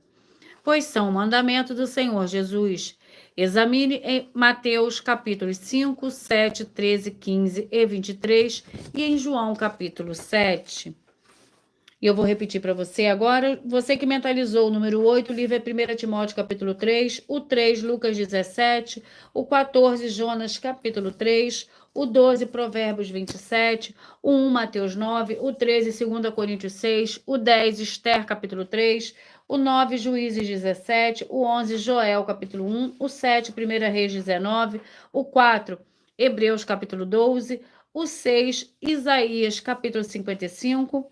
pois são o mandamento do Senhor Jesus. Examine em Mateus capítulos 5, 7, 13, 15 e 23 e em João capítulo 7. E eu vou repetir para você agora. Você que mentalizou o número 8, o livro é 1 Timóteo capítulo 3, o 3, Lucas 17, o 14, Jonas capítulo 3, o 12, Provérbios 27, o 1, Mateus 9, o 13, 2 Coríntios 6, o 10, Esther capítulo 3, o 9, Juízes 17, o 11, Joel capítulo 1, o 7, 1 Reis 19, o 4, Hebreus capítulo 12, o 6, Isaías capítulo 55,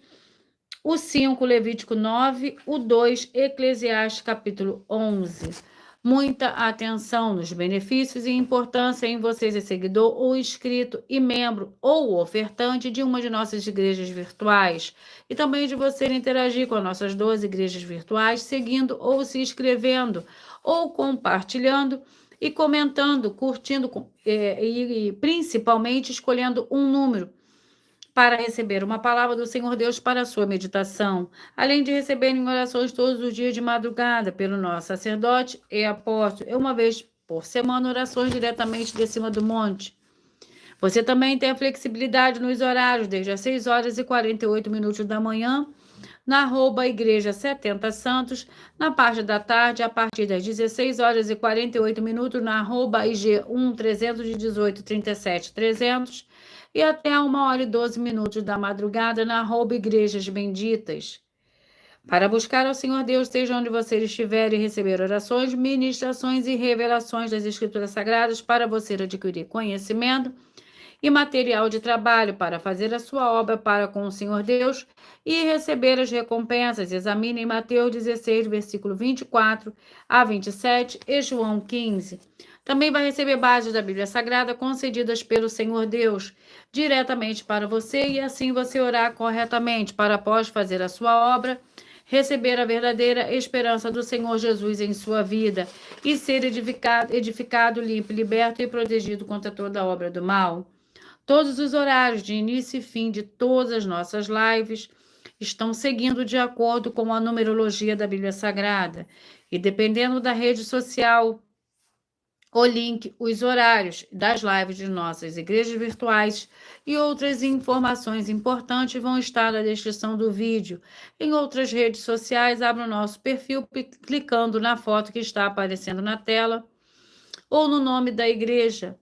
o 5, Levítico 9, o 2, Eclesiastes, capítulo 11. Muita atenção nos benefícios e importância em você ser seguidor ou inscrito e membro ou ofertante de uma de nossas igrejas virtuais. E também de você interagir com as nossas 12 igrejas virtuais, seguindo ou se inscrevendo, ou compartilhando e comentando, curtindo e principalmente escolhendo um número para receber uma palavra do Senhor Deus para a sua meditação, além de receberem orações todos os dias de madrugada pelo nosso sacerdote e apóstolo, e uma vez por semana orações diretamente de cima do monte. Você também tem a flexibilidade nos horários, desde as 6 horas e 48 minutos da manhã, na @igreja 70 Santos, na parte da tarde, a partir das 16 horas e 48 minutos, na @IG1 318 37 300, e até 1 hora e 12 minutos da madrugada na @Igrejas Benditas. Para buscar ao Senhor Deus, seja onde você estiver, e receber orações, ministrações e revelações das Escrituras Sagradas para você adquirir conhecimento e material de trabalho para fazer a sua obra para com o Senhor Deus e receber as recompensas. Examine em Mateus 16, versículo 24 a 27 e João 15. Também vai receber bases da Bíblia Sagrada concedidas pelo Senhor Deus diretamente para você e assim você orar corretamente para, após fazer a sua obra, receber a verdadeira esperança do Senhor Jesus em sua vida e ser edificado, limpo, liberto e protegido contra toda obra do mal. Todos os horários de início e fim de todas as nossas lives estão seguindo de acordo com a numerologia da Bíblia Sagrada. E dependendo da rede social, o link, os horários das lives de nossas igrejas virtuais e outras informações importantes vão estar na descrição do vídeo. Em outras redes sociais, abra o nosso perfil clicando na foto que está aparecendo na tela ou no nome da igreja.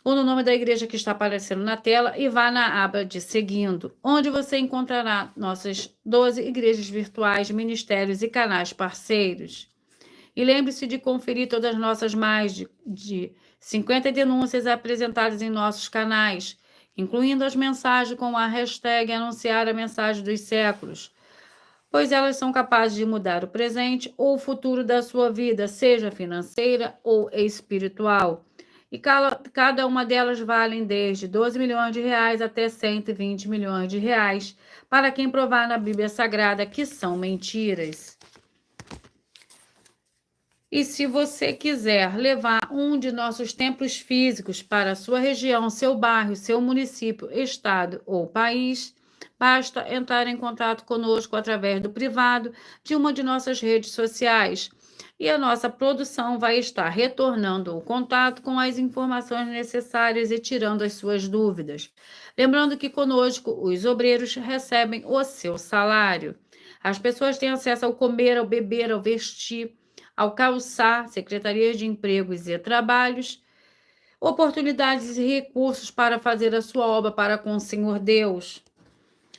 Ou no nome da igreja que está aparecendo na tela e vá na aba de Seguindo, onde você encontrará nossas 12 igrejas virtuais, ministérios e canais parceiros. E lembre-se de conferir todas as nossas mais de 50 denúncias apresentadas em nossos canais, incluindo as mensagens com a hashtag Anunciar a Mensagem dos Séculos, pois elas são capazes de mudar o presente ou o futuro da sua vida, seja financeira ou espiritual. E cada uma delas valem desde 12 milhões de reais até 120 milhões de reais, para quem provar na Bíblia Sagrada que são mentiras. E se você quiser levar um de nossos templos físicos para a sua região, seu bairro, seu município, estado ou país, basta entrar em contato conosco através do privado de uma de nossas redes sociais. E a nossa produção vai estar retornando o contato com as informações necessárias e tirando as suas dúvidas. Lembrando que conosco os obreiros recebem o seu salário. As pessoas têm acesso ao comer, ao beber, ao vestir, ao calçar, secretarias de empregos e trabalhos, oportunidades e recursos para fazer a sua obra para com o Senhor Deus,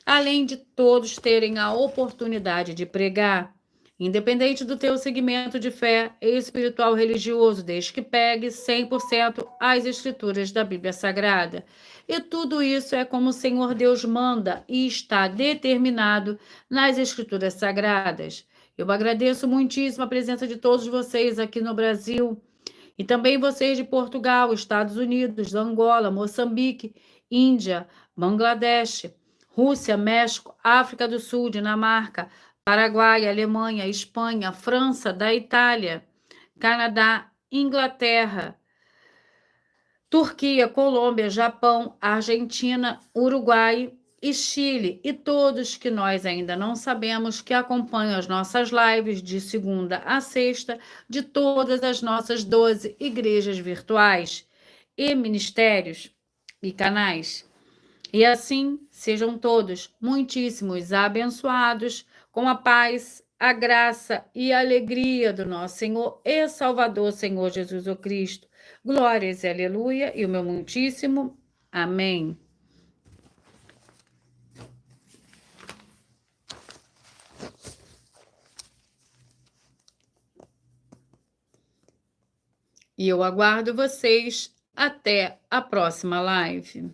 além de todos terem a oportunidade de pregar, independente do teu segmento de fé espiritual religioso, desde que pegue 100% as escrituras da Bíblia Sagrada. E tudo isso é como o Senhor Deus manda e está determinado nas escrituras sagradas. Eu agradeço muitíssimo a presença de todos vocês aqui no Brasil e também vocês de Portugal, Estados Unidos, Angola, Moçambique, Índia, Bangladesh, Rússia, México, África do Sul, Dinamarca, Paraguai, Alemanha, Espanha, França, da Itália, Canadá, Inglaterra, Turquia, Colômbia, Japão, Argentina, Uruguai e Chile, e todos que nós ainda não sabemos que acompanham as nossas lives de segunda a sexta de todas as nossas 12 igrejas virtuais e ministérios e canais. E assim sejam todos muitíssimos abençoados com a paz, a graça e a alegria do nosso Senhor e Salvador, Senhor Jesus o Cristo. Glórias e aleluia, e o meu muitíssimo amém. E eu aguardo vocês até a próxima live.